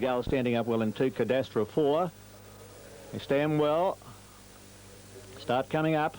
Gal standing up well in 2, Cadastra 4. They stand well. Start coming up.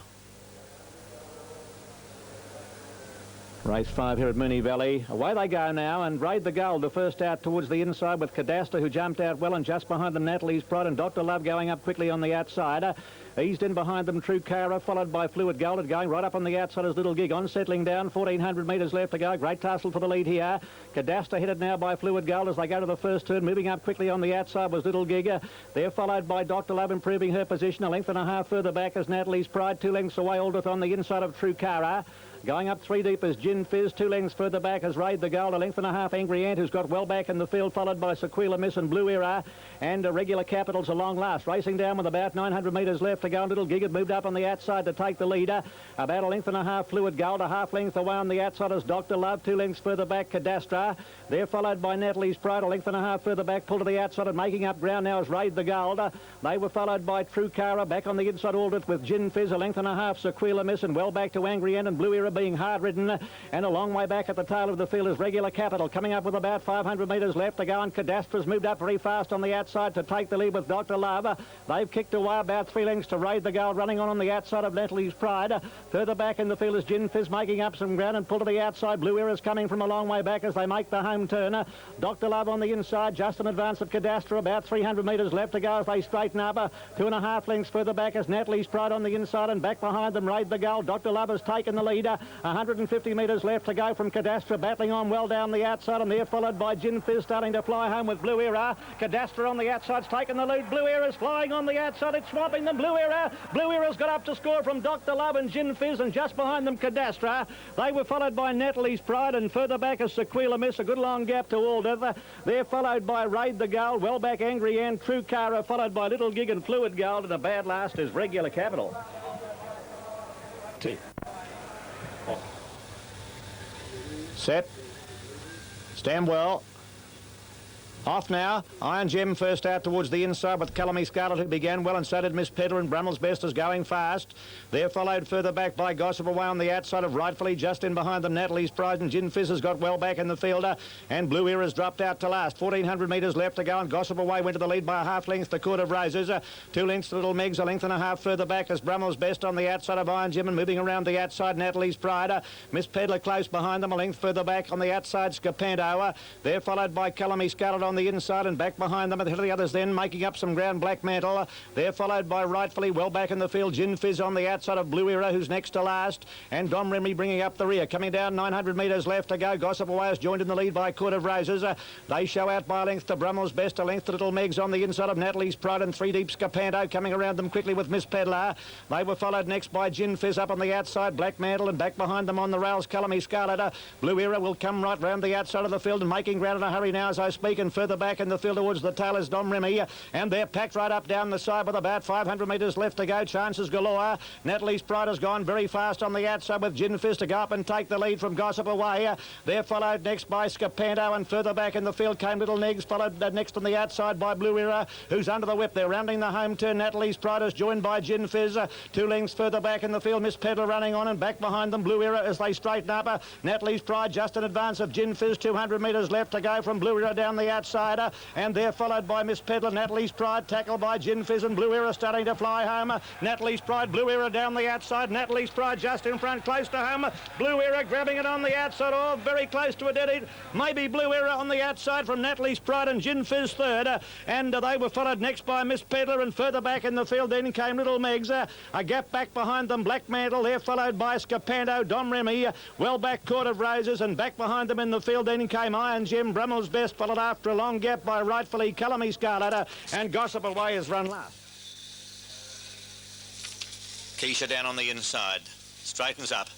Race 5 here at Moonee Valley. Away they go now, and Raid the Gull, the first out towards the inside with Cadastra, who jumped out well, and just behind them Natalie's Pride and Dr. Love going up quickly on the outside. Eased in behind them True Cara, followed by Fluid Gold, going right up on the outside as Little Gig on, settling down, 1,400 metres left to go. Great Tussle for the lead here. Cadastra headed now by Fluid Gold as they go to the first turn. Moving up quickly on the outside was Little Gig. They're followed by Dr. Love, improving her position a length and a half further back as Natalie's Pride, 2 lengths away, Aldith on the inside of True Cara. Going up 3 deep as Gin Fizz, 2 lengths further back as Raid the Gold, a length and a half Angry Ant, who's got well back in the field, followed by Sequila Miss and Blue Era, and Regular Capitals a long last. Racing down with about 900 metres left to go. Little Gig had moved up on the outside to take the leader. About a length and a half Fluid Gold, a half length away on the outside as Dr. Love, 2 lengths further back Cadastra. They're followed by Natalie's Pride, a length and a half further back, pulled to the outside and making up ground now is Raid the Gold. They were followed by True Cara, back on the inside Aldith with Gin Fizz, a length and a half Sequila Miss, and well back to Angry Ant and Blue Era being hard ridden. And a long way back at the tail of the field is Regular Capital, coming up with about 500 metres left to go, and Cadastra's moved up very fast on the outside to take the lead with Dr. Love. They've kicked away about 3 lengths to Raid the Gold, running on the outside of Natalie's Pride. Further back in the field is Gin Fizz, making up some ground and pull to the outside. Blue Era's coming from a long way back as they make the home turn. Dr. Love on the inside, just in advance of Cadastra, about 300 metres left to go as they straighten up. 2.5 lengths further back is Natalie's Pride on the inside, and back behind them Raid the Gold. Dr. Love has taken the lead. 150 metres left to go from Cadastra, battling on well down the outside, and they're followed by Gin Fizz starting to fly home with Blue Era. Cadastra on the outside's taken the lead. Blue Era's flying on the outside, it's swamping them. Blue Era's got up to score from Dr. Love and Gin Fizz, and just behind them Cadastra. They were followed by Natalie's Pride, and further back is Sequila Miss, a good long gap to Aldith. They're followed by Raid the Gold, well back Angry Ant, True Cara, followed by Little Gig and Fluid Gold, and a bad last is Regular Capital. Set. Stand well. Off now. Iron Gem first out towards the inside with Calamy Scarlet, who began well, and so did Miss Pedlar, and Brummel's Best is going fast. They're followed further back by Gossip Away on the outside of Rightfully, just in behind them Natalie's Pride, and Gin Fizz has got well back in the fielder, and Blue Era's dropped out to last. 1,400 metres left to go, and Gossip Away went to the lead by a half length to Court of Roses. 2 lengths to Little Megs, a length and a half further back as Brummel's Best on the outside of Iron Gem, and moving around the outside Natalie's Pride. Miss Pedlar close behind them, a length further back on the outside Scapanto. They're followed by Calamy Scarlet on the inside, and back behind them are the others then making up some ground. Black Mantle, they're followed by Rightfully, well back in the field Gin Fizz on the outside of Blue Era, who's next to last, and Dom Remy bringing up the rear. Coming down 900 metres left to go. Gossip Away is joined in the lead by Court of Roses. They show out by a length to Brummel's Best, a length to Little Megs on the inside of Natalie's Pride, and 3 deep Scapanto coming around them quickly with Miss Pedlar. They were followed next by Gin Fizz up on the outside, Black Mantle, and back behind them on the rails Calamy Scarlet. Blue Era will come right round the outside of the field and making ground in a hurry now as I speak, and further back in the field towards the tail is Dom Remy, and they're packed right up down the side with about 500 metres left to go. Chances galore. Natalie's Pride has gone very fast on the outside with Gin Fizz to go up and take the lead from Gossip Away. They're followed next by Scapanto, and further back in the field came Little Negs, followed next on the outside by Blue Era, who's under the whip. They're rounding the home turn. Natalie's Pride is joined by Gin Fizz. 2 lengths further back in the field Miss Pedlar running on, and back behind them Blue Era as they straighten up. Natalie's Pride just in advance of Gin Fizz. 200 metres left to go from Blue Era down the outside, and they're followed by Miss Pedlar. Natalie's Pride tackled by Gin Fizz, and Blue Era starting to fly home. Natalie's Pride, Blue Era down the outside. Natalie's Pride just in front, close to home. Blue Era grabbing it on the outside, oh, very close to a dead heat. Maybe Blue Era on the outside from Natalie's Pride, and Gin Fizz third. And they were followed next by Miss Pedlar, and further back in the field then came Little Megs. A gap back behind them, Black Mantle. They're followed by Scapanto, Dom Remy, well back Court of Roses, and back behind them in the field then came Iron Gem. Brummel's Best followed after a long gap by Rightfully Calamy Scarlet, and Gossip Away has run last. Keisha down on the inside, straightens up.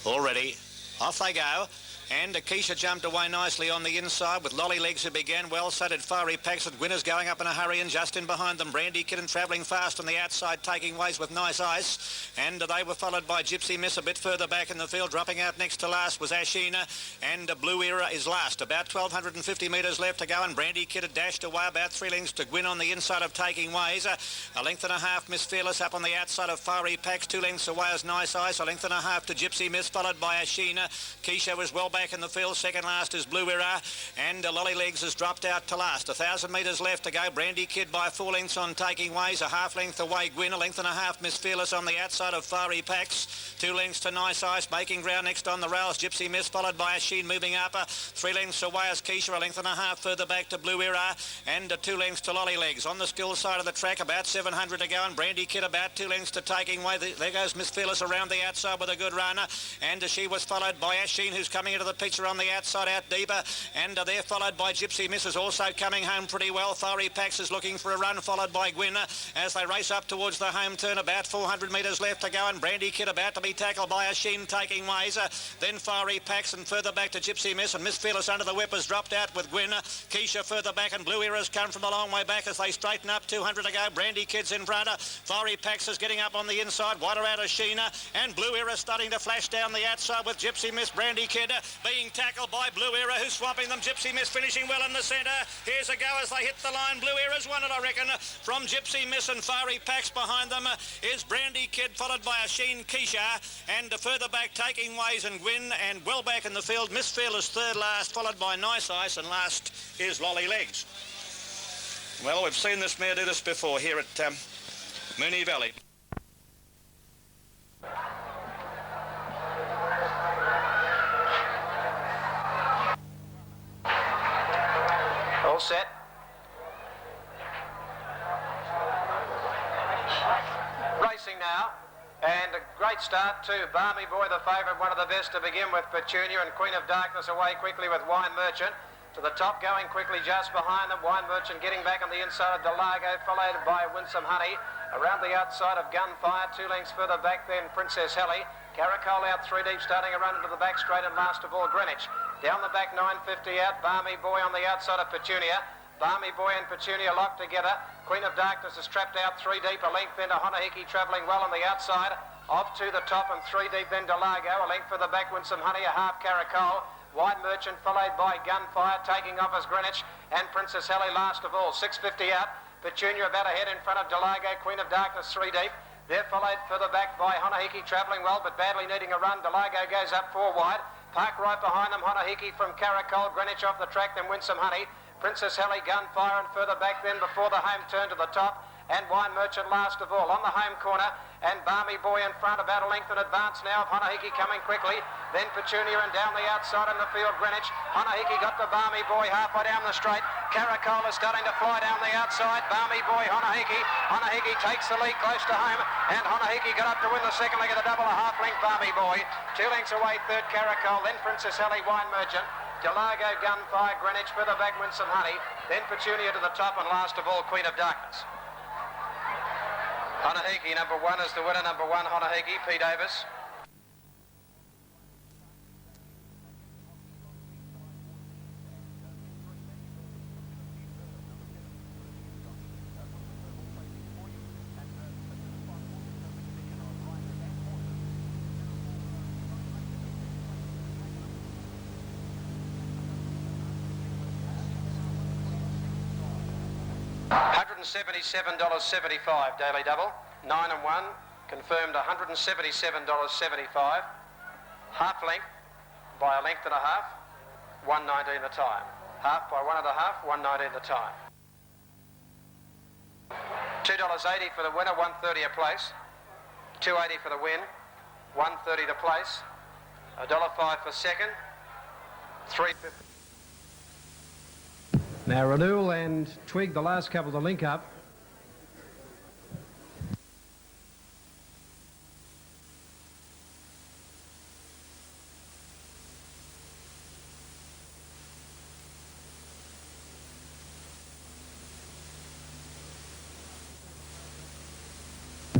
All ready, off they go. And Keisha jumped away nicely on the inside with Lolly Legs, who began well. So did Fiery Packs, and Winners going up in a hurry, and just in behind them Brandy Kitten travelling fast on the outside, taking ways with Nice Ice. And they were followed by Gypsy Miss a bit further back in the field. Dropping out next to last was Ashina, and Blue Era is last. About 1,250 metres left to go, and Brandy Kitten dashed away about 3 lengths to Gwyn on the inside of Taking Ways. A length and a half Miss Fearless up on the outside of Fiery Packs. 2 lengths away is Nice Ice. A length and a half to Gypsy Miss, followed by Ashina. Keisha was well back in the field. Second last is Blue Era, and Lolly Legs has dropped out to last. 1,000 metres left to go. Brandy Kid by 4 lengths on Taking Ways. A half length away Gwyn. A length and a half Miss Fearless on the outside of Fiery Pax. 2 lengths to Nice Ice. Making ground next on the rails. Gypsy Miss followed by Asheen moving up. 3 lengths away as Keisha. A length and a half further back to Blue Era, and 2 lengths to Lolly Legs. On the skill side of the track, about 700 to go, and Brandy Kid about 2 lengths to Taking Way. There goes Miss Fearless around the outside with a good runner, and she was followed by Asheen, who's coming into the picture on the outside out deeper, and they're followed by Gypsy Miss, is also coming home pretty well. Fiery Pax is looking for a run, followed by Gwyn as they race up towards the home turn. About 400 metres left to go, and Brandy Kid about to be tackled by Asheen Taking Ways. Then Fiery Pax, and further back to Gypsy Miss, and Miss Fearless under the whip has dropped out with Gwyn. Keisha further back, and Blue Era's come from a long way back as they straighten up. 200 to go. Brandy Kid's in front. Fiery Pax is getting up on the inside. Wider out of Sheena, and Blue Era starting to flash down the outside with Gypsy Miss. Brandy Kid being tackled by Blue Era, who's swamping them. Gypsy Miss finishing well in the centre. Here's a go as they hit the line. Blue Era's won it, I reckon. From Gypsy Miss and Fiery Pax behind them is Brandy Kid, followed by Asheen Keisha, and further back Taking Ways and Gwyn, and well back in the field Miss Fearless third last, followed by Nice Ice, and last is Lolly Legs. Well, we've seen this mare do this before here at Moonee Valley. All set. Racing now, and a great start too. Barmy Boy, the favourite, one of the best to begin with. Petunia and Queen of Darkness away quickly with Wine Merchant. To the top, going quickly just behind them. Wine Merchant getting back on the inside of Delago, followed by Winsome Honey. Around the outside of Gunfire, 2 lengths further back then Princess Helly. Caracole out 3 deep, starting a run into the back straight, and last of all Greenwich. Down the back 950 out, Barmy Boy on the outside of Petunia. Barmy Boy and Petunia locked together. Queen of Darkness is trapped out 3 deep, a length into Honahiki travelling well on the outside. Off to the top and 3 deep then Delago, a length further back Winsome Honey, a half Caracole. Wide Merchant followed by Gunfire, taking off as Greenwich, and Princess Helly last of all. 650 out, Petunia about ahead in front of Delago, Queen of Darkness 3 deep. They're followed further back by Honahiki travelling well but badly needing a run. Delago goes up 4 wide. Park right behind them, Honahiki from Caracole, Greenwich off the track, then Winsome Honey. Princess Helly, Gunfire, and further back then before the home turn to the top, and Wine Merchant last of all. On the home corner, and Barmy Boy in front, about a length in advance now of Honahiki coming quickly. Then Petunia, and down the outside in the field Greenwich. Honahiki got the Barmy Boy halfway down the straight. Caracole is starting to fly down the outside. Barmy Boy, Honahiki. Honahiki takes the lead close to home, and Honahiki got up to win the second leg of the double, a half length Barmy Boy. 2 lengths away third Caracole, then Princess Helly, Wine Merchant. Delago, Gunfire, Greenwich, further back Winsome Honey, then Petunia to the top, and last of all Queen of Darkness. Honahiki, number 1 is the winner, number 1 Honahiki, P. Davis. $177.75 daily double. 9 and 1 confirmed $177.75. Half length by a length and a half. 1.19 the time. Half by 1.5. 1.19 the time. $2.80 for the winner. 1.30 a place. $2.80 for the win. 1.30 the place. $1.05 for second. $3.50. Now Renewal and Twig, the last couple to link up.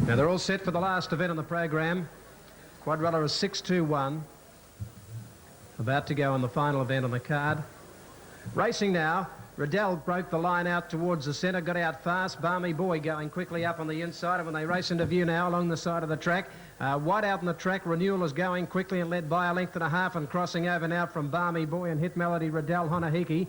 Now they're all set for the last event on the program. Quadrella is 6-2-1. About to go on the final event on the card. Racing now. Riddell broke the line out towards the centre, got out fast. Barmy Boy going quickly up on the inside, and when they race into view now along the side of the track, wide out on the track, Renewal is going quickly and led by a length and a half, and crossing over now from Barmy Boy and Hit Melody, Riddell, Honahiki.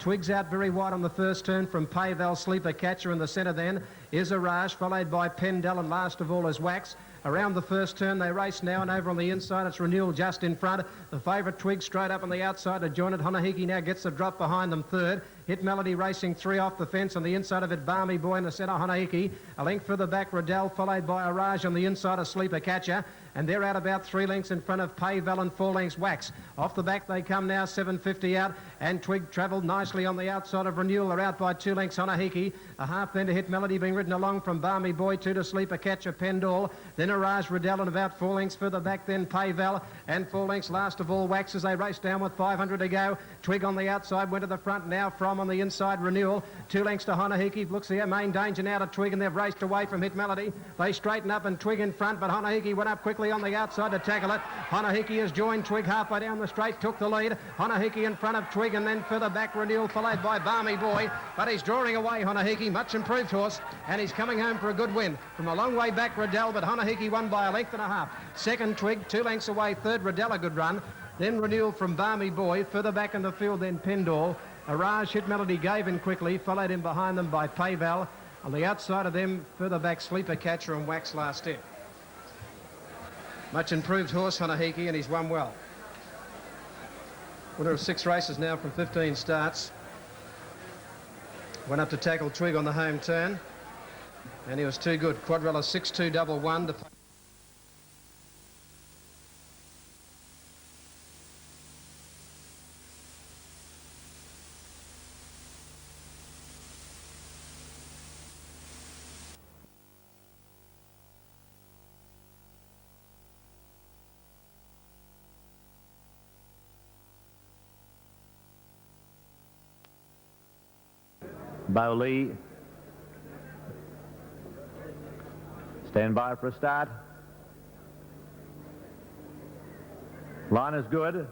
Twigs out very wide on the first turn from Pavel, Sleeper Catcher in the centre then is Arage, followed by Pendel, and last of all is Wax. Around the first turn they race now, and over on the inside it's Renewal just in front. The favourite Twig straight up on the outside to join it. Honahiki now gets the drop behind them third. Hit Melody racing 3 off the fence. On the inside of it, Balmy Boy in the centre, Honahiki. A length further back, Riddell, followed by Araj on the inside, a Sleeper Catcher. And they're out about 3 lengths in front of Payvel and 4 lengths Wax. Off the back they come now, 7.50 out. And Twig travelled nicely on the outside of Renewal. They're out by 2 lengths, Honahiki. A half then to Hit Melody being ridden along from Balmy Boy, 2 to Sleeper Catcher, Pendall. Then Araj, Riddell, and about 4 lengths further back then Payvel. And 4 lengths last of all Wax as they race down with 500 to go. Twig on the outside went to the front now from on the inside Renewal. 2 lengths to Honahiki. Looks the main danger now to Twig, and they've raced away from Hit Melody. They straighten up and Twig in front, but Honahiki went up quickly on the outside to tackle it. Honahiki has joined Twig halfway down the straight, took the lead. Honahiki in front of Twig, and then further back Renewal, followed by Balmy Boy. But he's drawing away Honahiki, much improved horse, and he's coming home for a good win. From a long way back Riddell, but Honahiki won by 1.5 lengths. Second Twig, 2 lengths away. Third Riddell, a good run. Then Renewal from Balmy Boy. Further back in the field then Pendall. Araj, Hit Melody gave in quickly, followed in behind them by Payvel. On the outside of them, further back Sleeper Catcher and Wax last in. Much improved horse, Honahiki, and he's won well. Winner of 6 races now from 15 starts. Went up to tackle Twig on the home turn, and he was too good. Quadrella 6-2-1-1 to... Bowley. Stand by for a start. Line is good.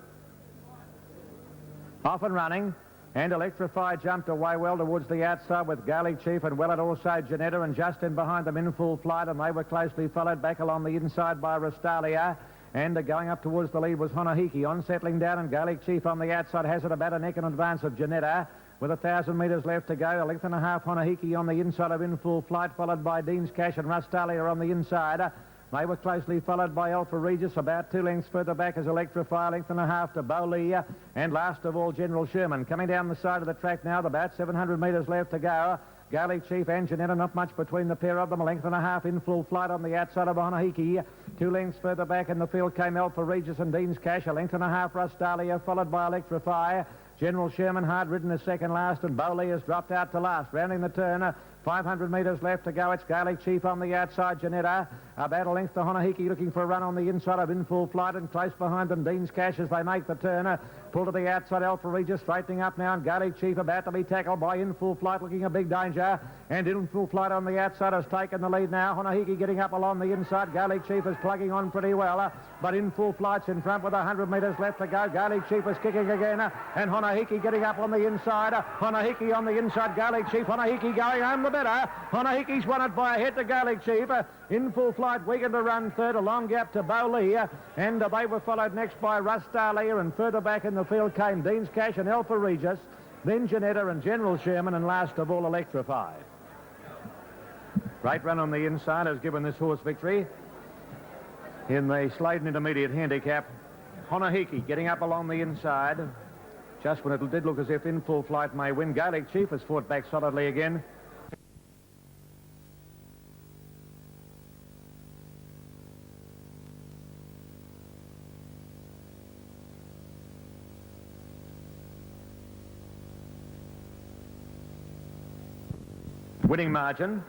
Off and running. And Electrify jumped away well towards the outside with Gaelic Chief and well, and also Janetta, and just in behind them in full flight, and they were closely followed back along the inside by Rastalia. And going up towards the lead was Honahiki. On settling down, and Gaelic Chief on the outside has it about a neck in advance of Janetta. With 1,000 metres left to go, 1.5 lengths Honahiki on the inside of In Full Flight, followed by Dean's Cash and Rastalia on the inside. They were closely followed by Alpha Regis, about 2 lengths further back as Electrify, 1.5 lengths to Bowley, and last of all General Sherman. Coming down the side of the track now, about 700 metres left to go. Gaelic Chief and Janetta, not much between the pair of them. 1.5 lengths In Full Flight on the outside of Honahiki. 2 lengths further back in the field came Alpha Regis and Dean's Cash. 1.5 lengths Rastalia, followed by Electrify. General Sherman hard ridden as second last, and Bowley has dropped out to last. Rounding the turn, 500 metres left to go. It's Gaelic Chief on the outside, Janetta. About 1 length to Honahiki, looking for a run on the inside of In Full Flight, and close behind them Dean's Cash as they make the turn. Pull to the outside, Alpha Regis straightening up now, and Gaelic Chief about to be tackled by In Full Flight, looking a big danger. And In Full Flight on the outside has taken the lead now. Honahiki getting up along the inside. Gaelic Chief is plugging on pretty well, but In Full Flight's in front with 100 metres left to go. Gaelic Chief is kicking again, and Honahiki getting up on the inside. Honahiki on the inside, Gaelic Chief. Honahiki going home the better. Honahiki's won it by a head to Gaelic Chief. In Full Flight, Wigan to run third, a long gap to Bowley, and they were followed next by Rastalia, and further back in the field came Dean's Cash and Alpha Regis, then Janetta and General Sherman, and last of all Electrify. Great run on the inside has given this horse victory in the Sladen Intermediate Handicap. Honahiki getting up along the inside, just when it did look as if In Full Flight may win. Gaelic Chief has fought back solidly again. Winning margin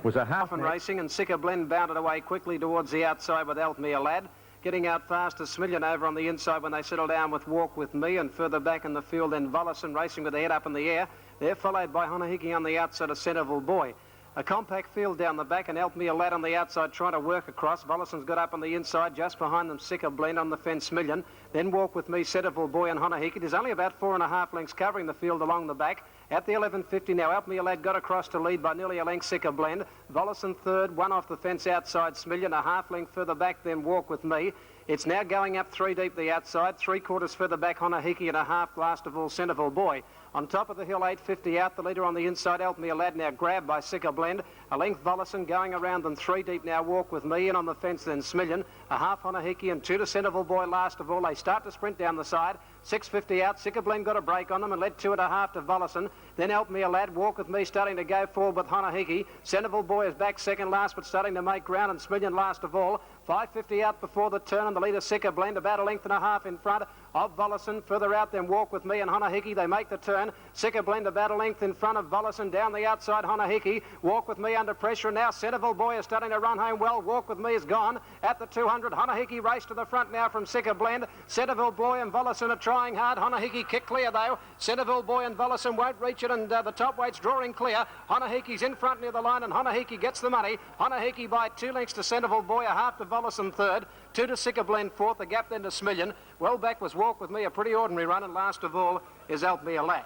was a half. And racing, and Sicker Blend bounded away quickly towards the outside with Altmere Lad. Getting out fast as Smillion over on the inside when they settle down with Walk With Me, and further back in the field then Vollison racing with the head up in the air. They're followed by Honahiki on the outside of Centerville Boy. A compact field down the back, and Altmere Lad on the outside trying to work across. Vollison's got up on the inside, just behind them Sicker Blend on the fence Smillion. Then Walk With Me, Centerville Boy and Honahiki. There's only about 4.5 lengths covering the field along the back. At the 11.50 now, Altmere Lad got across to lead by nearly a length Sicker Blend. Vollison third, 1 off the fence outside Smillion, a half length further back then Walk With Me. It's now going up 3 deep the outside, 3/4 further back Honahiki and a half last of all Centerville Boy. On top of the hill, 8.50 out. The leader on the inside, Help Me a Lad, now grabbed by Sicker Blend. A length Vollison going around them 3 deep now. Walk With Me, and on the fence then Smillion. A half Honahiki and 2 to Centerville Boy last of all. They start to sprint down the side. 6.50 out. Sicker Blend got a break on them and led 2.5 to Vollison. Then Help Me a Lad, Walk With Me starting to go forward with Honahiki. Centerville Boy is back second last but starting to make ground, and Smillion last of all. 5.50 out before the turn, and the leader Sicker Blend about a length and a half in front of Vollison. Further out then Walk With Me and Honahiki. They make the turn. Sicker Blend about a length in front of Vollison. Down the outside Honahiki. Walk With Me under pressure. And now Centerville Boy is starting to run home well. Walk With Me is gone at the 200. Honahiki race to the front now from Sicker Blend. Centerville Boy and Vollison are trying hard. Honahiki kick clear though. Centerville Boy and Vollison won't reach it, and the top weight's drawing clear. Honahiki's in front near the line, and Honahiki gets the money. Honahiki by 2 lengths to Centerville Boy, a half to Vollison third. 2 to Sicker Blend fourth. The gap then to Smillion. Well back was Walk With Me, a pretty ordinary run, and last of all is Help Me a Lad.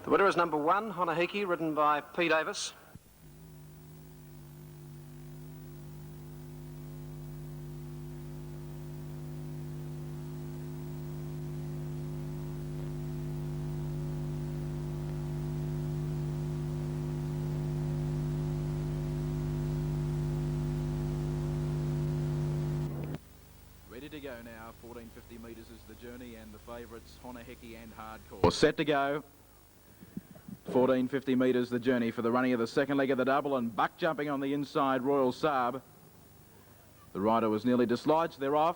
The winner is number 1, Honahiki, ridden by P. Davis. Ready to go now. 1450 metres is the journey, and the favourites Honahiki and Hardcore set to go. 1450 metres the journey for the running of the second leg of the double, and buck jumping on the inside Royal Saab. The rider was nearly dislodged. They're off.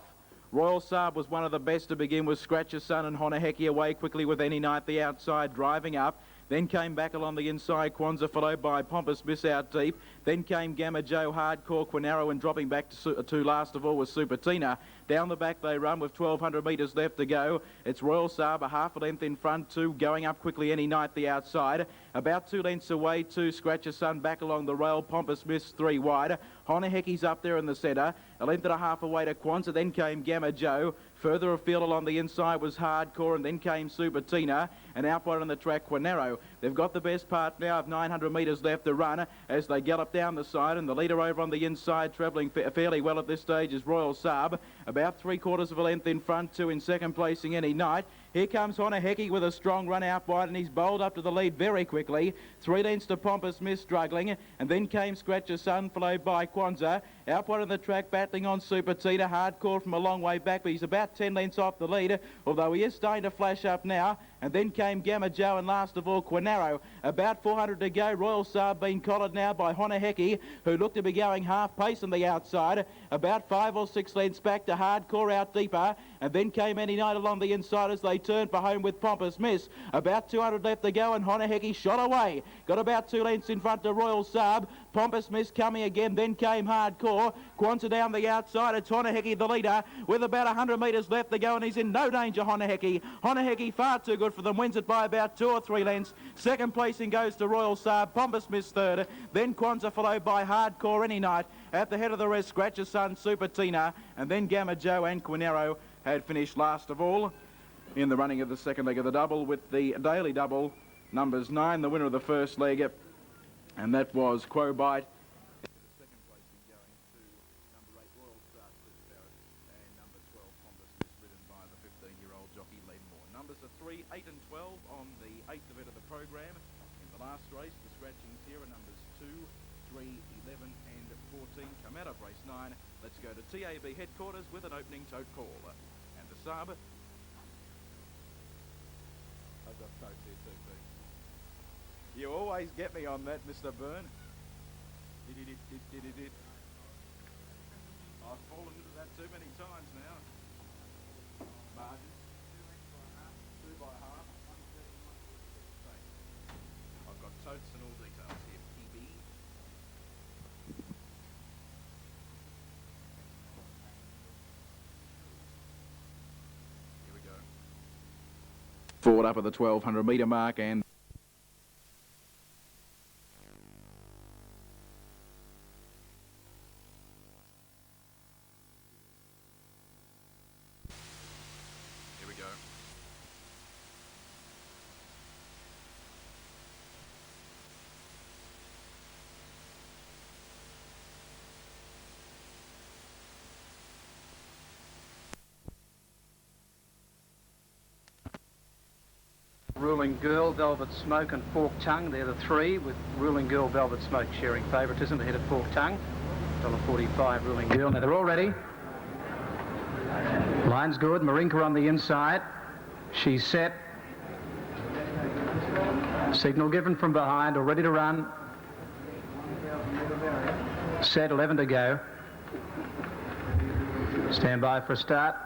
Royal Saab was one of the best to begin with. Scratcher's Son and Honahiki away quickly with Any Night the outside driving up. Then came back along the inside Kwanzaa, followed by Pompous Miss out deep. Then came Gamma Joe, Hardcore, Quinaro, and dropping back to last of all was Super Tina. Down the back they run with 1,200 metres left to go. It's Royal Saab, a half a length in front, 2 going up quickly Any Night the outside. About 2 lengths away, 2 Scratcher Sun back along the rail, Pompous Miss 3 wide. Honahiki's up there in the centre, a length and a half away to Kwanzaa. Then came Gamma Joe. Further afield along the inside was Hardcore, and then came Super Tina, and out wide on the track Quinaro. They've got the best part now of 900 metres left to run as they gallop down the side, and the leader over on the inside travelling fairly well at this stage is Royal Saab. About 3/4 of a length in front, 2 in second placing Any Night. Here comes Honahiki with a strong run out wide, and he's bowled up to the lead very quickly. 3 lengths to Pompous Miss struggling, and then came Scratcher Sun, followed by Kwanzaa. Out wide on the track, battling on Super Tina. Hardcore from a long way back, but he's about 10 lengths off the lead, although he is starting to flash up now. And then came Gamma Joe, and last of all Quinaro. About 400 to go. Royal Saab being collared now by Honahiki, who looked to be going half pace on the outside. About 5 or 6 lengths back to Hardcore out deeper, and then came Any Night along the inside as they turned for home with Pompous Miss. About 200 left to go, and Honahiki shot away. Got about 2 lengths in front to Royal Saab. Pompous Miss coming again, then came Hardcore. Kwanzaa down the outside. It's Honahiki the leader with about 100 metres left to go, and he's in no danger, Honahiki. Honahiki far too good for them, wins it by about 2 or 3 lengths. Second placing goes to Royal Saab, Pompous Miss third, then Kwanzaa followed by Hardcore Any Night. At the head of the rest, Scratcher Sun, Super Tina, and then Gamma Joe and Quinaro had finished last of all in the running of the second leg of the double, with the daily double numbers 9, the winner of the first leg, and that was Quobite. Second placing going to number 8 Royal Star Super Barrett, and number 12 Pompous Miss, ridden by the 15-year-old jockey Lenmore. Numbers are 3, 8 and 12 on the 8th event of the program. In the last race, the scratchings here are numbers 2, 3, 11 and 14 come out of race 9. Let's go to TAB headquarters with an opening tote call. And the sub, I've got totes here too, Pete. You always get me on that, Mr. Byrne. I've fallen into that too many times now. Margin. 2 by half. I've got totes and all details here. PB. Here we go. Forward up at the 1200 metre mark, and here we go. Ruling Girl, Velvet Smoke and Fork Tongue. They're the three, with Ruling Girl, Velvet Smoke sharing favouritism ahead of Fork Tongue. $1.45 Ruling Girl. Now they're all ready. Line's good. Marinka on the inside. She's set. Signal given from behind, all ready to run. Set, 11 to go. Stand by for a start.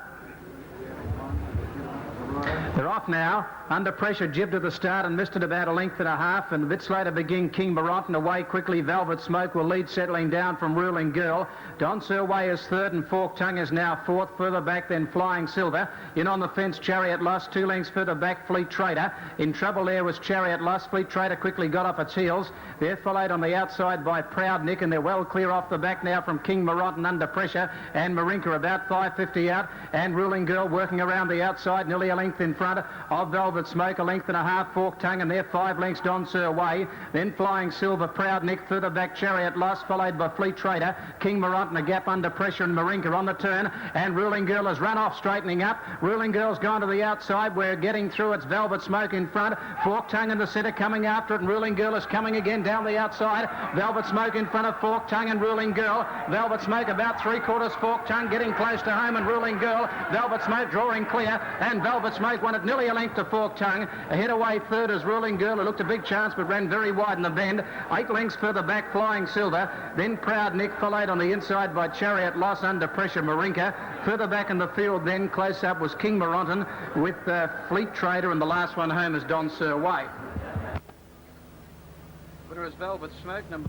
They're off now. Under pressure, jibbed at the start and missed it about a length and a half. And a bit later begin King Maronton away quickly. Velvet Smoke will lead, settling down from Ruling Girl. Don Surway is third and Fork Tongue is now fourth. Further back then Flying Silver. In on the fence, Chariot Lost. 2 lengths further back, Fleet Trader. In trouble there was Chariot Lost. Fleet Trader quickly got off its heels. They're followed on the outside by Proud Nick, and they're well clear off the back now from King Maronton under pressure. And Marinka about 5.50 out. And Ruling Girl working around the outside, nearly a length in front of Velvet Smoke, a length and a half Fork Tongue, and they're 5 lengths Don Surway. Then Flying Silver, Proud Nick, further back Chariot Lost, followed by Fleet Trader. King Maronton a gap under pressure, and Marinka on the turn, and Ruling Girl has run off, straightening up. Ruling Girl's gone to the outside. We're getting through. It's Velvet Smoke in front. Fork Tongue in the centre coming after it, and Ruling Girl is coming again down the outside. Velvet Smoke in front of Fork Tongue and Ruling Girl. Velvet Smoke about 3/4 Fork Tongue, getting close to home, and Ruling Girl. Velvet Smoke drawing clear, and Velvet Smoke won it nearly a length to Fork Tongue. Ahead away third is Ruling Girl, who looked a big chance but ran very wide in the bend. 8 lengths further back Flying Silver. Then Proud Nick, followed on the inside by Chariot Loss, under pressure Marinka. Further back in the field then, close up, was King Maronton with Fleet Trader, and the last one home is Don Surway. Winner is Velvet Smoke, number...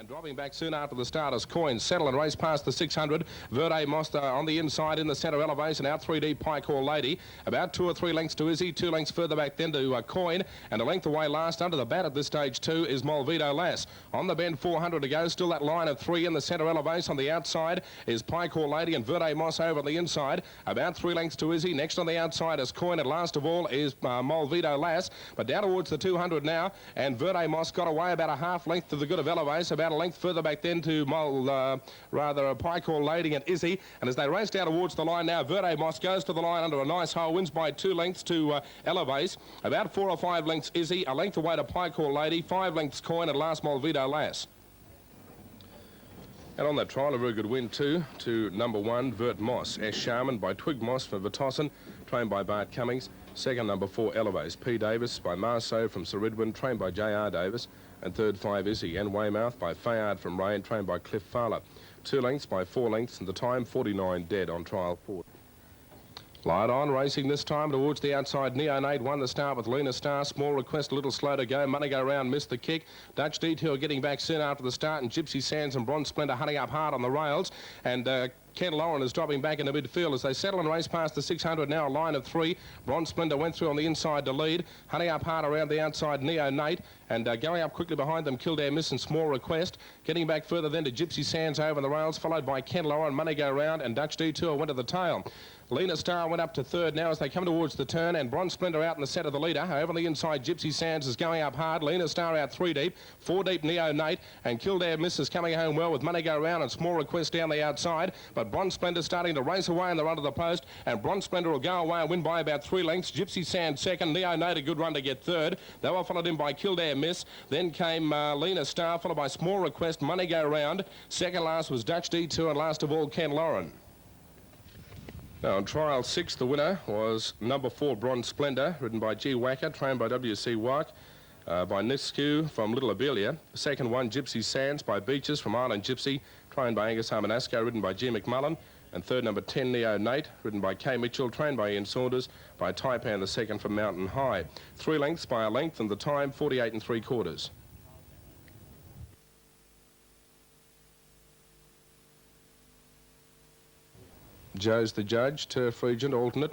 Dropping back soon after the start as Coins settle and race past the 600. Verde Mosta on the inside in the centre elevation. Out 3 deep Pike Hall Lady. About 2 or 3 lengths to Izzy. 2 lengths further back then to Coin. And a length away last under the bat at this stage too is Molvito Lass. On the bend 400 to go. Still that line of 3 in the centre elevation. On the outside is Pike Hall Lady and Verde Moss over on the inside. About 3 lengths to Izzy. Next on the outside is Coin. And last of all is Molvito Lass. But down towards the 200 now. And Verde Moss got away about a half length to the good of Elevase. About a length further back then to Pike Hall Lady and Izzy. And as they race down towards the line now, Verde Moss goes to the line under a nice hole, wins by 2 lengths to Elevase. About 4 or 5 lengths Izzy, a length away to Pike Hall Lady, 5 lengths Coin, and last Molvito Lass. And on that trial, a very good win too to number 1, Vert Moss. S. Sharman by Twig Moss for Vitossin, trained by Bart Cummings. Second, number 4, Elevase. P. Davis by Marceau from Sir Ridwin, trained by J.R. Davis. And third, 5, Izzy. And Weymouth by Fayard from Rain, trained by Cliff Fowler. 2 lengths by 4 lengths, and the time 49 dead on trial 4. Light on, racing this time towards the outside. Neonate won the start with Lena Star. Small Request, a little slow to go. Money Go Round missed the kick. Dutch Detour getting back soon after the start, and Gypsy Sands and Bronze Splendor hunting up hard on the rails. And Ken Lauren is dropping back into midfield as they settle and race past the 600 now, a line of 3. Bronze Splendor went through on the inside to lead. Hunting up hard around the outside, Neonate. And going up quickly behind them, Kildare Miss and Small Request. Getting back further then to Gypsy Sands over the rails, followed by Ken Lauren, Money Go Round, and Dutch Detour went to the tail. Lena Star went up to third now as they come towards the turn, and Bronze Splendor out in the centre of the leader. Over on the inside, Gypsy Sands is going up hard. Lena Star out 3 deep, 4 deep Neonate, and Kildare Miss is coming home well with Money Go Round and Small Request down the outside. But Bronze Splendor starting to race away in the run to the post, and Bronze Splendor will go away and win by about 3 lengths. Gypsy Sands second, Neonate a good run to get third. They were followed in by Kildare Miss. Then came Lena Star, followed by Small Request, Money Go Round. Second last was Dutch Detour, and last of all, Ken Lauren. Now, on trial 6, the winner was number 4, Bronze Splendor, ridden by G. Wacker, trained by W.C. Wack. by Nisku from Little Abelia. Second one, Gypsy Sands by Beaches from Island Gypsy, trained by Angus Harmonasco, ridden by G. McMullen. And third, number 10, Neo Nate, ridden by Kay Mitchell, trained by Ian Saunders, by Taipan the second from Mountain High. 3 lengths by a length, and the time 48 3/4. Joe's the judge, Turf Regent alternate.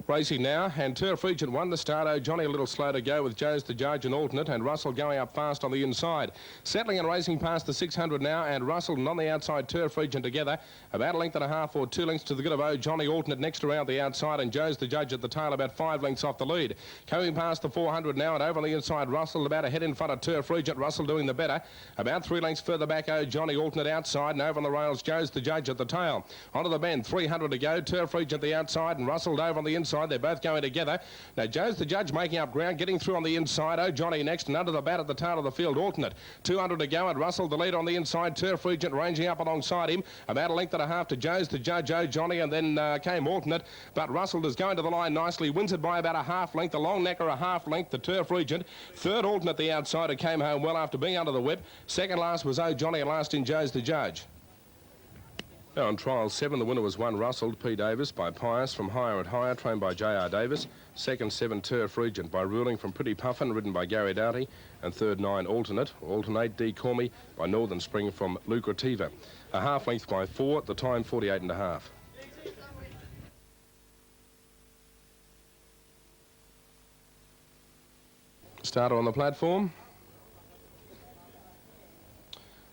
Racing now, and Turf Regent won the start. Johnny a little slow to go with Joe's the judge and alternate, and Russell going up fast on the inside. Settling and racing past the 600 now, and Russell and on the outside Turf Regent together. About a length and a half or 2 lengths to the good of Johnny alternate next around the outside, and Joe's the judge at the tail about 5 lengths off the lead. Coming past the 400 now, and over on the inside Russell about a head in front of Turf Regent. Russell doing the better. About 3 lengths further back Johnny alternate outside, and over on the rails Joe's the judge at the tail. Onto the bend, 300 to go. Turf Regent the outside, and Russell over on the inside. They're both going together. Now Joe's the judge making up ground, getting through on the inside. Johnny next, and under the bat at the tail of the field alternate. 200 to go, and Russell the lead on the inside. Turf Regent ranging up alongside him. About a length and a half to Joe's the judge, Johnny, and then came alternate. But Russell is going to the line nicely, wins it by about a half length. A long necker a half length to Turf Regent. Third alternate the outside, who came home well after being under the whip. Second last was Johnny, and last in Joe's the judge. Now on trial 7, the winner was 1 Russell, P. Davis by Pius from Higher and Higher, trained by J.R. Davis. Second 7 Turf Regent by Ruling from Pretty Puffin, ridden by Gary Doughty. And third 9 Alternate D. Cormy by Northern Spring from Lucrativa. A half length by 4, the time 48 1/2. Starter on the platform.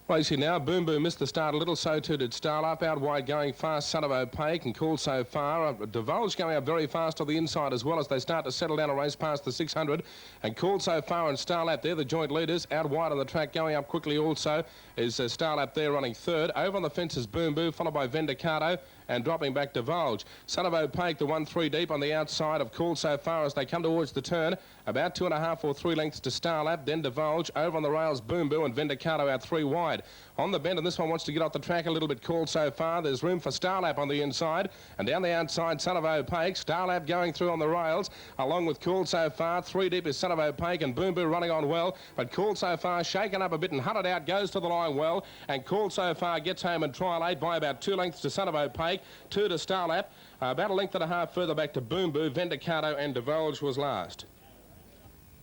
Racing now, Boom Boom missed the start a little, so too did Starlap. Out wide going fast, Son of Opaque and Cool So Far. Divulge going up very fast on the inside as well as they start to settle down a race past the 600. And Cool So Far and Starlap, they're the joint leaders. Out wide on the track going up quickly also is Starlap there running third. Over on the fence is Boom Boom, followed by Vendicato. And dropping back Divulge. Son of Opaque, the 1-3 deep on the outside of Cool So Far as they come towards the turn. About 2.5 or 3 lengths to Starlap, then Divulge. Over on the rails, Boom Boom and Vendicato out 3 wide. On the bend, and this one wants to get off the track a little bit. Cool So Far. There's room for Starlap on the inside. And down the outside, Son of Opaque. Starlap going through on the rails, along with Cool So Far. 3 deep is Son of Opaque, and Boom Boom running on well. But Cool So Far shaken up a bit and hunted out, goes to the line well. And Cool So Far gets home in trial 8 by about 2 lengths to Son of Opaque. 2 to Starlap. About a length and a half further back to Boom Boom. Vendicato and Divulge was last.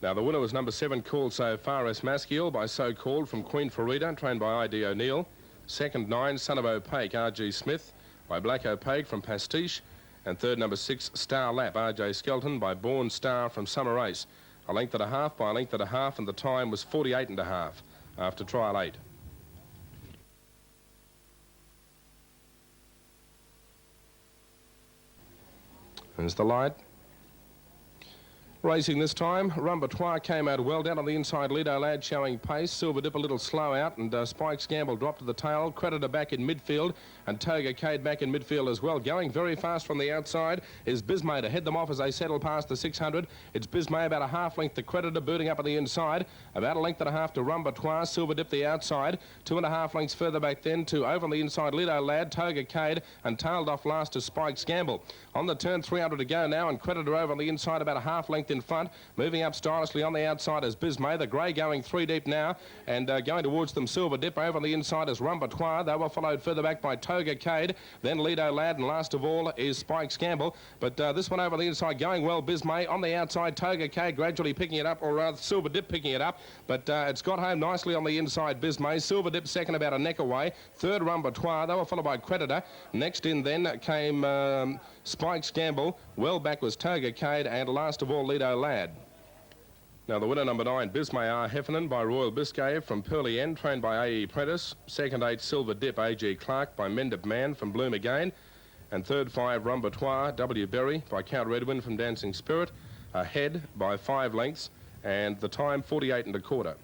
Now the winner was number 7, Cool So Far, S. Maskiel by So Called from Queen Farida, trained by I.D. O'Neill. Second 9, Son of Opaque, R.G. Smith by Black Opaque from Pastiche. And third number 6, Star Lap, R.J. Skelton by Born Star from Summer Race. A length and a half by a length and a half, and the time was 48 1/2 after trial 8. There's the light. Racing this time, Rumbatois came out well down on the inside. Lido Lad showing pace. Silver Dip a little slow out, and Spike's Gamble dropped to the tail. Creditor back in midfield, and Toga Cade back in midfield as well. Going very fast from the outside is Bismay to head them off as they settle past the 600. It's Bismay about a half length to Creditor, booting up on the inside. About a length and a half to Rumbatois. Silver Dip the outside. 2.5 lengths further back then to over on the inside Lido Lad, Toga Cade, and tailed off last to Spike's Gamble. On the turn, 300 to go now, and Creditor over on the inside about a half length in front. Moving up stylishly on the outside is Bismay. The grey going 3 deep now, and going towards them Silver Dip. Over on the inside is Rumbatois. They were followed further back by Toga Cade, then Lido Lad, and last of all is Spike's Gamble. But this one over on the inside going well, Bismay. On the outside, Toga Cade gradually picking it up, or rather Silver Dip picking it up. But it's got home nicely on the inside, Bismay. Silver Dip second about a neck away. Third, Rumbatois. They were followed by Creditor. Next in then came Spike's Gamble. Well back was Toga Cade, and last of all Lido Lad. Now the winner number 9, Bismay R. Heffernan by Royal Biscay from Pearly End, trained by A.E. Prentice. Second 8, Silver Dip, A.G. Clark by Mendip Man from Bloom Again. And third 5, Rumbatois, W. Berry by Count Redwin from Dancing Spirit. Ahead by 5 lengths, and the time 48 1/4.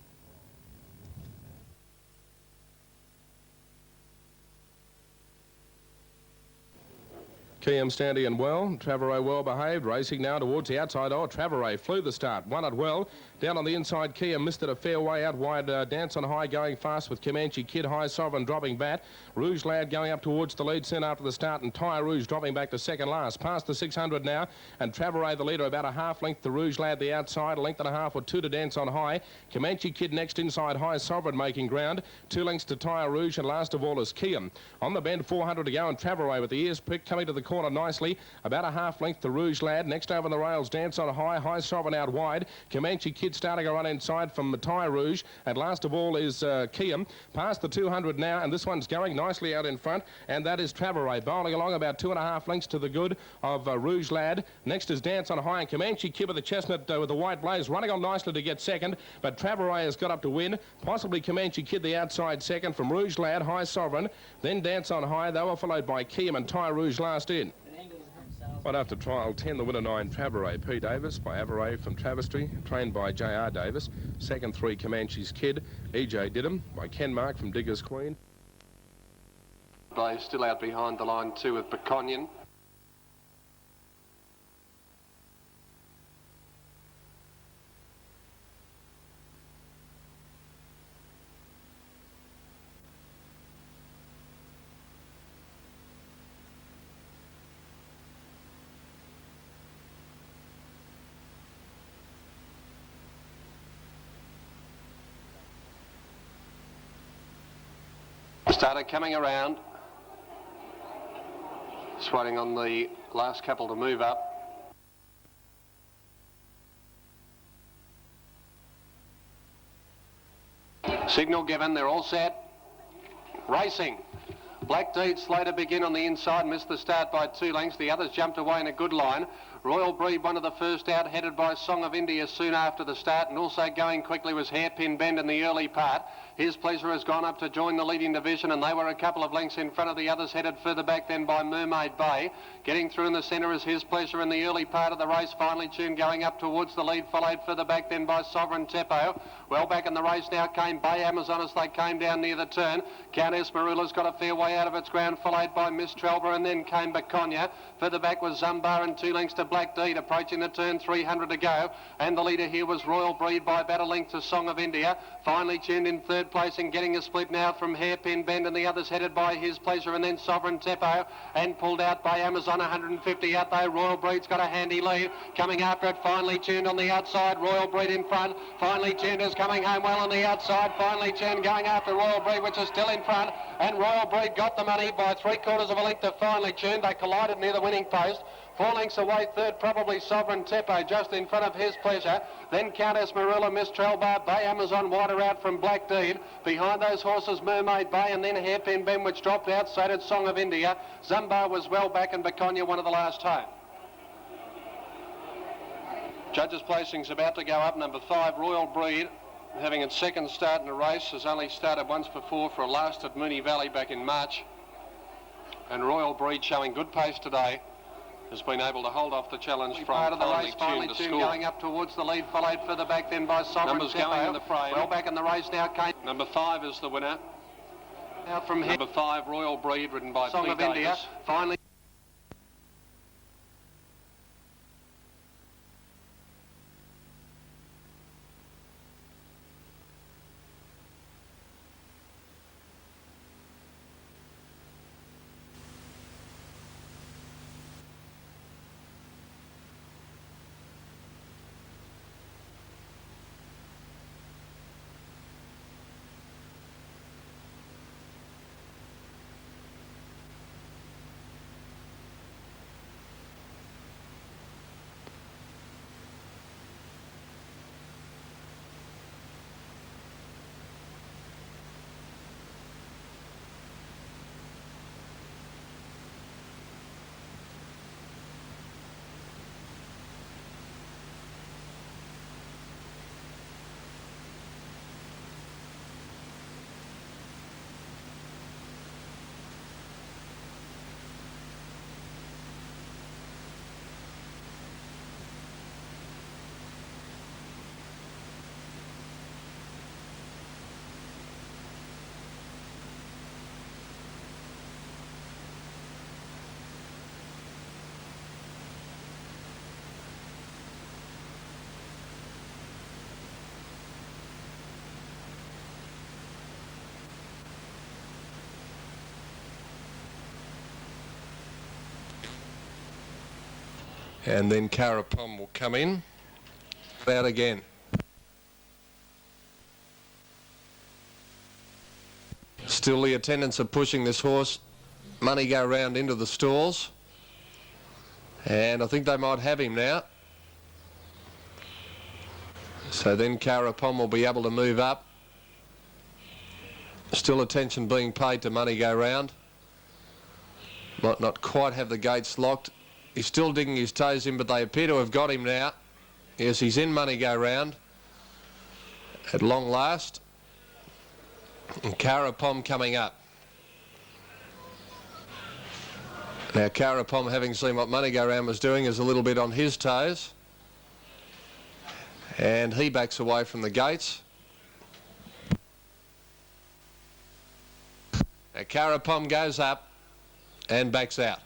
Kiam Standy and well. Travaret well behaved. Racing now towards the outside. Oh, Travaret flew the start. Won it well. Down on the inside, Kia missed it a fair way out wide. Dance on High going fast with Comanche Kid, High Sovereign dropping back. Rouge Lad going up towards the lead soon after the start, and Tyre Rouge dropping back to second last. Past the 600 now, and Travaret the leader, about a half length to Rouge Lad the outside, a length and a half or two to Dance on High. Comanche Kid next inside, High Sovereign making ground. 2 lengths to Tyre Rouge, and last of all is Kia. On the bend, 400 to go, and Travaret with the ears picked, coming to the corner nicely. About a half length to Rouge Lad. Next over the rails, Dance on High, High Sovereign out wide. Comanche Kid starting a run inside from Tyre Rouge, and last of all is Kia. Past the 200 now, and this one's going nicely out in front, and that is Travaret, bowling along about 2.5 lengths to the good of Rouge Lad. Next is Dance on High, and Comanche Kid with the chestnut with the white blaze running on nicely to get second, but Travaret has got up to win. Possibly Comanche Kid the outside second from Rouge Lad, High Sovereign, then Dance on High. They were followed by Kia and Tyre Rouge last in. Right after trial 10, the winner 9, Travaret, P. Davis by Avaray from Travestry, trained by J.R. Davis. Second 3, Comanche's Kid, E.J. Didham by Ken Mark from Diggers Queen. Blaze still out behind the line 2 with Baconian. Starter coming around, just waiting on the last couple to move up. Signal given, they're all set. Racing. Black Deed Slater begin on the inside, missed the start by 2 lengths. The others jumped away in a good line. Royal Breed, one of the first out, headed by Song of India soon after the start, and also going quickly was Hairpin Bend in the early part. His Pleasure has gone up to join the leading division, and they were a couple of lengths in front of the others, headed further back then by Mermaid Bay. Getting through in the centre is His Pleasure in the early part of the race, finely tuned going up towards the lead, followed further back then by Sovereign Teppo. Well back in the race now came Bay Amazon as they came down near the turn. Countess Marula's got a fair way out of its ground, followed by Miss Trelba, and then came Baconia. Further back was Zumbar and 2 lengths to Black Deed, approaching the turn, 300 to go. And the leader here was Royal Breed by about a length to Song of India. Finally tuned in third place and getting a split now from Hairpin Bend, and the others headed by His Pleasure and then Sovereign Teppo, and pulled out by Amazon, 150 out there. Royal Breed's got a handy lead. Coming after it, finally tuned on the outside. Royal Breed in front. Finally tuned is coming home well on the outside. Finally tuned going after Royal Breed, which is still in front. And Royal Breed got the money by 3/4 of a length to Finally Tuned. They collided near the winning post. 4 lengths away, third probably Sovereign Teppo, just in front of His Pleasure. Then Countess Marilla, Miss Trelbar, Bay Amazon, wider out from Black Deed. Behind those horses, Mermaid Bay, and then Hairpin Bend, which dropped out, so did Song of India. Zumbar was well back, and Baconia one of the last home. Judges' placing's about to go up. Number 5, Royal Breed, having its second start in the race, has only started once before for a last at Moonee Valley back in March. And Royal Breed, showing good pace today, has been able to hold off the challenge from part of the race, finally tuned going up towards the lead, followed further back then by Sovereign Numbers Teppo. going in the frame. Well back in the race now came Number 5 is the winner. out from here. Number 5, Royal Breed, ridden by Song P. of India. Davis. Finally And then Carapom will come in. Out again. Still the attendants are pushing this horse. Money Go Round into the stalls. And I think they might have him now. So then Carapom will be able to move up. Still attention being paid to Money Go Round. Might not quite have the gates locked. He's still digging his toes in, but they appear to have got him now. Yes, he's in Money Go Round at long last. And Carapom coming up. Now Carapom, having seen what Money Go Round was doing, is a little bit on his toes. And he backs away from the gates. Now Carapom goes up and backs out.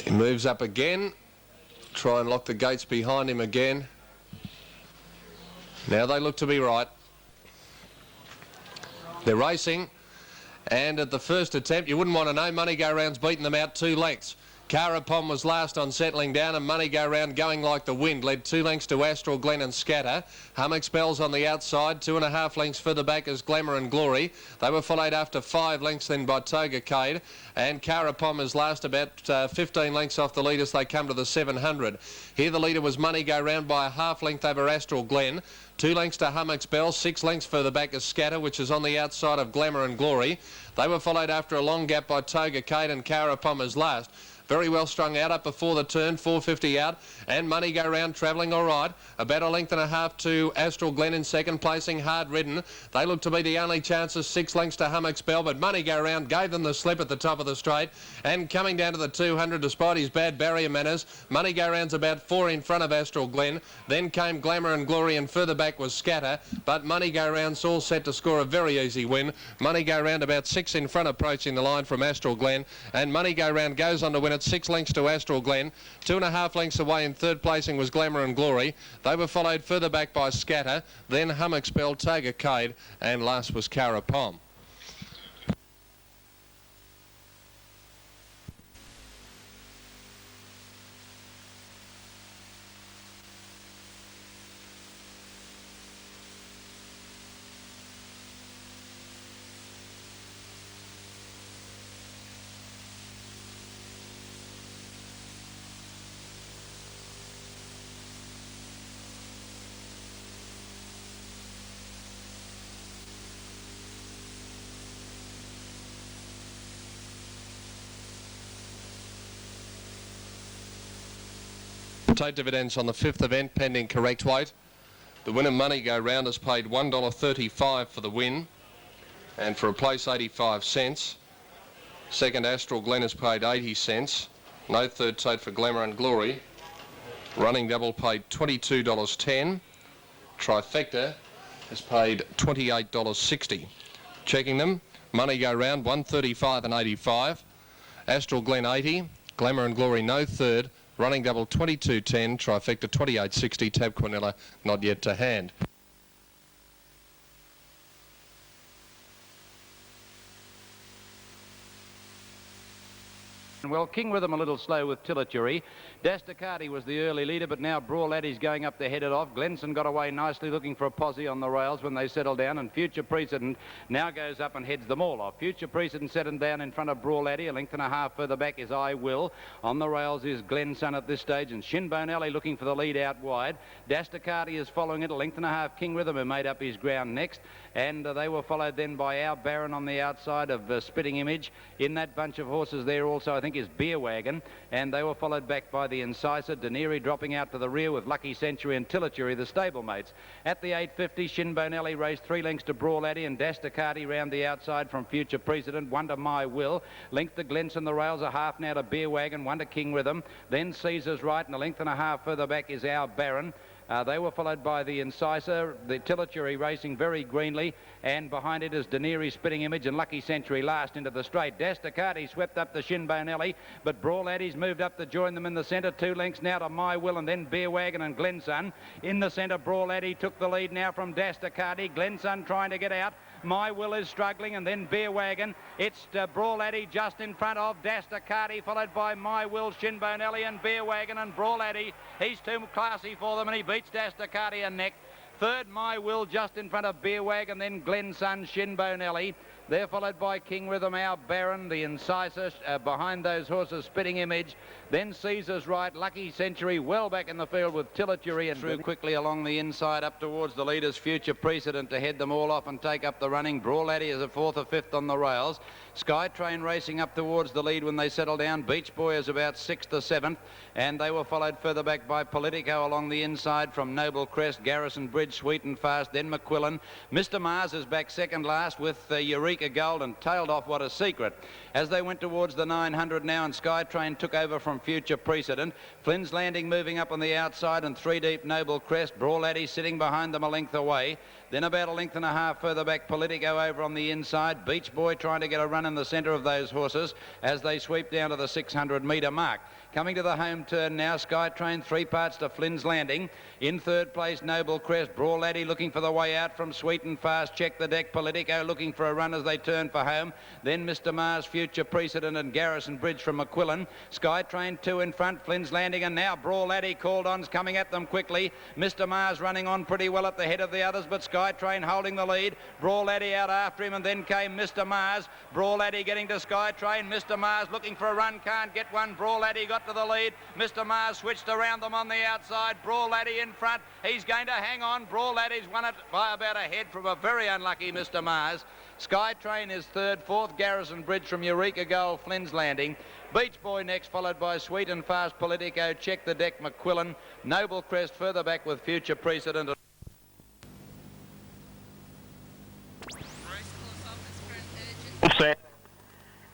He moves up again. Try and lock the gates behind him again. Now they look to be right. They're racing. And at the first attempt, you wouldn't want to know, Money Go Round's beaten them out 2 lengths. Carapom was last on settling down, and Money Go Round going like the wind led 2 lengths to Astral Glen and Scatter. Hummock Spells on the outside, 2.5 lengths further back as Glamour and Glory. They were followed after 5 lengths then by Toga Cade, and Carapom is last about 15 lengths off the lead as they come to the 700. Here the leader was Money Go Round by a half length over Astral Glen. 2 lengths to Hummock Spells, 6 lengths further back as Scatter, which is on the outside of Glamour and Glory. They were followed after a long gap by Toga Cade, and Carapom is last. Very well strung out up before the turn, 450 out, and Money Go Round travelling all right. About a length and a half to Astral Glen in second placing, hard ridden. They look to be the only chances, 6 lengths to Hummock Spell, but Money Go Round gave them the slip at the top of the straight, and coming down to the 200 despite his bad barrier manners, Money Go Round's about 4 in front of Astral Glen. Then came Glamour and Glory, and further back was Scatter, but Money Go Round's all set to score a very easy win. Money Go Round about 6 in front approaching the line from Astral Glen, and Money Go Round goes on to win at 6 lengths to Astral Glen. 2.5 lengths away in third placing was Glamour and Glory. They were followed further back by Scatter, then Hummock Spell, Toga Cade, and last was Carapom. Tote dividends on the 5th event pending correct weight. The winner Money Go Round has paid $1.35 for the win, and for a place 85 cents. Second Astral Glen has paid 80 cents. No third tote for Glamour and Glory. Running double paid $22.10. Trifecta has paid $28.60. Checking them, Money Go Round 135 and 85. Astral Glen 80. Glamour and Glory no third. Running double 22.10, trifecta 28.60, Tab Quinella not yet to hand. Well, King Rhythm a little slow with Tillatury. Dastacati was the early leader, but now Brawl Laddie's going up to head it off. Glenson got away nicely looking for a posse on the rails when they settled down, and Future Precedent now goes up and heads them all off. Future Precedent settled down in front of Brawl Laddie. A length and a half further back is I Will. On the rails is Glenson at this stage, and Shinbone Alley looking for the lead out wide. Dastacati is following it. A length and a half King Rhythm, who made up his ground next, and they were followed then by Our Baron on the outside of Spitting Image. In that bunch of horses there also I think is Beer Wagon, and they were followed back by the Incisive. Daneri dropping out to the rear with Lucky Century and Tillatury, the stablemates. At the 850, Shinbone Alley raced 3 lengths to Brawl Laddie, and Dastacati round the outside from Future Precedent. 1 to My Will. Length to Glenson, the rails, a half now to Beer Wagon. 1 to King Rhythm. Then Caesar's Right, and a length and a half further back is Our Baron. They were followed by the Incisive, the Tillitury racing very greenly, and behind it is Daenerys Spitting Image and Lucky Century last into the straight. Destacati swept up the Shinbone Alley, but Brawl Addy's moved up to join them in the centre. 2 lengths now to My Will and then Beer Wagon and Glensun. In the centre, Brawl Addy took the lead now from Destacati. Glensun trying to get out. My Will is struggling, and then Beer Wagon. It's Brawl Addy just in front of Destacati, followed by My Will, Shinbone Alley and Beer Wagon, and Brawl Addy. He's too classy for them, and he beats Destacati a neck. Third, My Will, just in front of Beer Wagon, then Glensun, Shinbone Alley. They're followed by King Rhythm, Our Baron, the Incisive, behind those horses, Spitting Image. Then Caesar's Right, Lucky Century, well back in the field with Tillitury, and through quickly along the inside up towards the leaders, Future Precedent to head them all off and take up the running. Brawl Addy is a 4th or 5th on the rails. Skytrain racing up towards the lead when they settle down. Beach Boy is about 6th or 7th, and they were followed further back by Politico along the inside from Noble Crest, Garrison Bridge, Sweet and Fast, then McQuillan. Mr. Mars is back second last with Eureka Gold, and tailed off What a Secret. As they went towards the 900 now, and Skytrain took over from Future Precedent. Flynn's Landing moving up on the outside, and 3 deep Noble Crest. Brawl Addy sitting behind them a length away. Then about a length and a half further back, Politico over on the inside. Beach Boy trying to get a run in the centre of those horses as they sweep down to the 600-metre mark. Coming to the home turn now, Skytrain 3 parts to Flynn's Landing. In 3rd place, Noble Crest. Brawl Addy looking for the way out from Sweet and Fast. Check the deck. Politico looking for a run as they turn for home. Then Mr. Mars, Future Precedent and Garrison Bridge from McQuillan. Skytrain 2 in front, Flynn's Landing, and now Brawl Addy called on's coming at them quickly. Mr. Mars running on pretty well at the head of the others, but Skytrain holding the lead. Brawl Addy out after him, and then came Mr. Mars. Brawl Addy getting to Skytrain. Mr. Mars looking for a run, can't get one. Brawl Addy got to the lead. Mr. Mars switched around them on the outside. Brawl Addy in front. He's going to hang on. Brawl Addy's won it by about a head from a very unlucky Mr. Mars. Skytrain is 3rd, 4th Garrison Bridge from Eureka Gold, Flynn's Landing. Beach Boy next, followed by Sweet and Fast, Politico, Check the Deck, McQuillan. Noble Crest further back with Future Precedent. Set.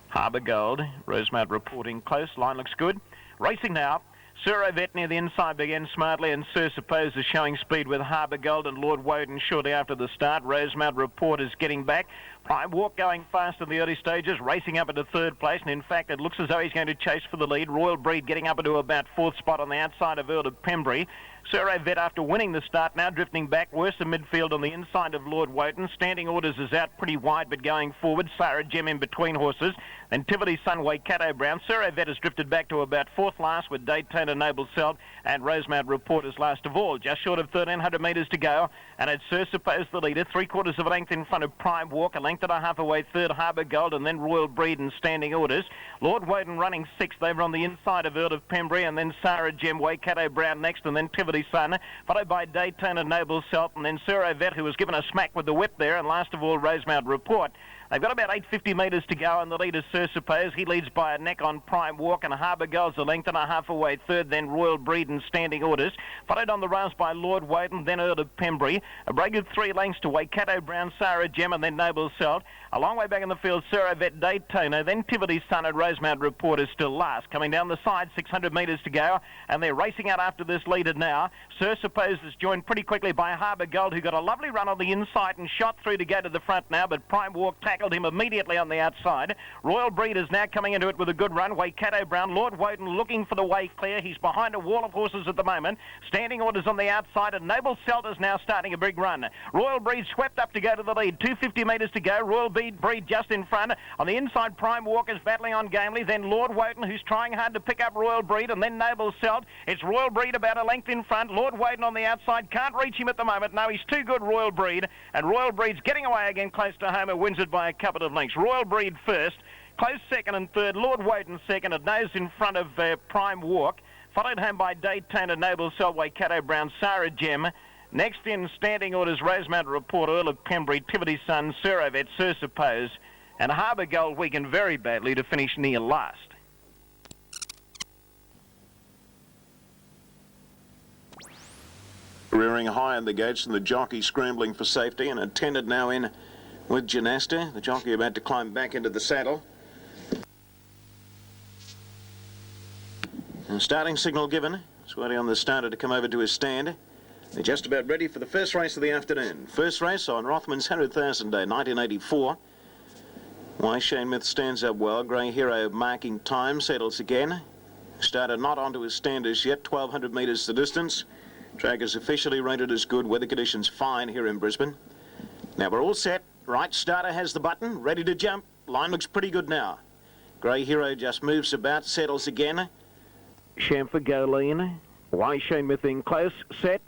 Harbour Gold. Rosemount reporting close. Line looks good. Racing now. Sir Ovett near the inside began smartly, and Sir Suppose is showing speed with Harbour Gold and Lord Woden shortly after the start. Rosemount Report is getting back. Prime Walk going fast in the early stages, racing up into 3rd place, and in fact it looks as though he's going to chase for the lead. Royal Breed getting up into about 4th spot on the outside of Earl of Pembury. Sir Ovett, after winning the start, now drifting back worse in midfield on the inside of Lord Woden. Standing Orders is out pretty wide but going forward. Sarah Gem in between horses. Then Tivoli Sun, Waikato Brown. Sir Ovett has drifted back to about 4th last with Daytona Noble Seld and Rosemount Report is last of all. Just short of 1,300 metres to go, and it's Sir Suppose the leader, 3/4 of a length in front of Prime Walk, a length and a half away 3rd Harbour Gold, and then Royal Breed and Standing Orders. Lord Woden running 6th over on the inside of Earl of Pembury, and then Sarah Gem, Waikato Brown next, and then Tivoli Sun, followed by Daytona Noble Seld, and then Sir Ovett, who was given a smack with the whip there, and last of all Rosemount Report. They've got about 850 metres to go, and the leader, Sir Suppose. He leads by a neck on Prime Walk, and Harbour Gold's a length and a half away 3rd, then Royal Breed and Standing Orders. Followed on the rails by Lord Woden, then Earl of Pembury. A break of 3 lengths to Waikato Brown, Sarah Gem, and then Noble Seld. A long way back in the field, Sir Ovett, Daytona, then Tivoli Sun and Rosemount Report is still last. Coming down the side, 600 metres to go, and they're racing out after this leader now. Sir Suppose is joined pretty quickly by Harbour Gold, who got a lovely run on the inside and shot through to go to the front now, but Prime Walk tackled him immediately on the outside. Royal Breed is now coming into it with a good run. Waikato Brown, Lord Woden looking for the way clear. He's behind a wall of horses at the moment. Standing Orders on the outside, and Noble Seld is now starting a big run. Royal Breed swept up to go to the lead. 250 metres to go. Royal Breed just in front. On the inside, Prime Walk is battling on gamely. Then Lord Woden, who's trying hard to pick up Royal Breed, and then Noble Seld. It's Royal Breed about a length in front. Lord Woden on the outside. Can't reach him at the moment. No, he's too good, Royal Breed. And Royal Breed's getting away again close to home and wins it by a couple of lengths. Royal Breed first. Close 2nd and 3rd. Lord Woden 2nd. It nose in front of Prime Walk. Followed home by Daytona Noble Seld, Waikato Brown, Sarah Gem. Next in Standing Orders, Rosemount Report, Earl of Pembury, Tivoli Sun, Sir Ovett, Sir Suppose, and Harbour Gold weakened very badly to finish near last. Rearing high in the gates and the jockey scrambling for safety, and attended now in with Genasta. The jockey about to climb back into the saddle. And starting signal given. It's waiting on the starter to come over to his stand. They're just about ready for the first race of the afternoon. First race on Rothman's 100,000 Day, 1984. Why Shane Myth stands up well. Grey Hero marking time, settles again. Started not onto his standards yet, 1,200 metres the distance. Track is officially rated as good. Weather conditions fine here in Brisbane. Now we're all set. Right starter has the button, ready to jump. Line looks pretty good now. Grey Hero just moves about, settles again. Chamfer go lean. Why Shane Myth in close, set.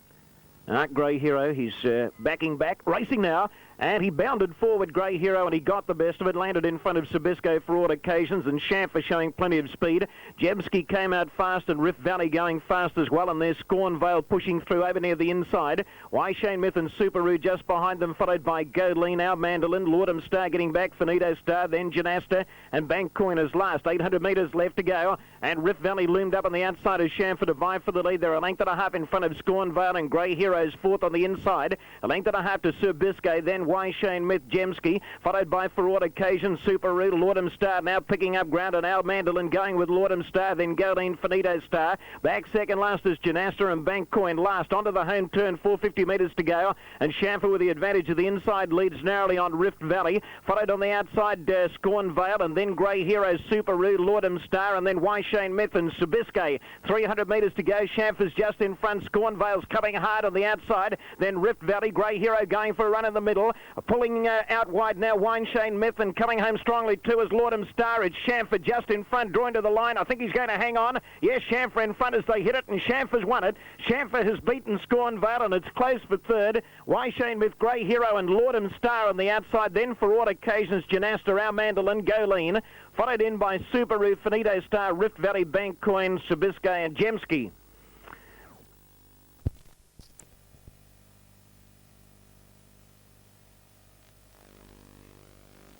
Grey Hero, he's backing back, racing now, and he bounded forward, Grey Hero, and he got the best of it, landed in front of Sabisco for all occasions, and Chamfer showing plenty of speed. Jemski came out fast, and Rift Valley going fast as well, and there's Scornvale pushing through over near the inside. Why Shane Myth and Subaru just behind them, followed by Godley now, Mandolin, Lordum Star getting back, Finito Star, then Janasta, and Bank Coin is last. 800 metres left to go, and Rift Valley loomed up on the outside as Chamfer to vie for the lead. They're a length and a half in front of Scornvale, and Grey Hero's fourth on the inside. A length and a half to Sir Biscay, then Why Shane Myth, Jemski, followed by For All Occasion, Subaru, Lordum Star now picking up ground, and Al Mandolin going with Lordum Star, then Goleen, Finito Star. Back second last is Janasta, and Bank Coin last. Onto the home turn, 450 metres to go, and Chamfer with the advantage of the inside leads narrowly on Rift Valley, followed on the outside Scornvale, and then Grey Hero, Subaru, Lordum Star, and then Why Shane Myth and Sabiscay. 300 metres to go, Chamfer's just in front, Scornvale's coming hard on the outside, then Rift Valley, Grey Hero going for a run in the middle, pulling out wide now, Why Shane Myth, and coming home strongly too is Lordum Star. It's Chamfer just in front, drawing to the line. I think he's going to hang on. Yes, Chamfer in front as they hit it, and Chamfer's won it. Chamfer has beaten Scornvale, and it's close for third. Why Shane Myth, Grey Hero, and Lordum Star on the outside. Then For All Occasions, Janasta, Our Mandolin, Goleen, followed in by Subaru, Finito Star, Rift Valley, Bank Coin, Sabiscay, and Jemski.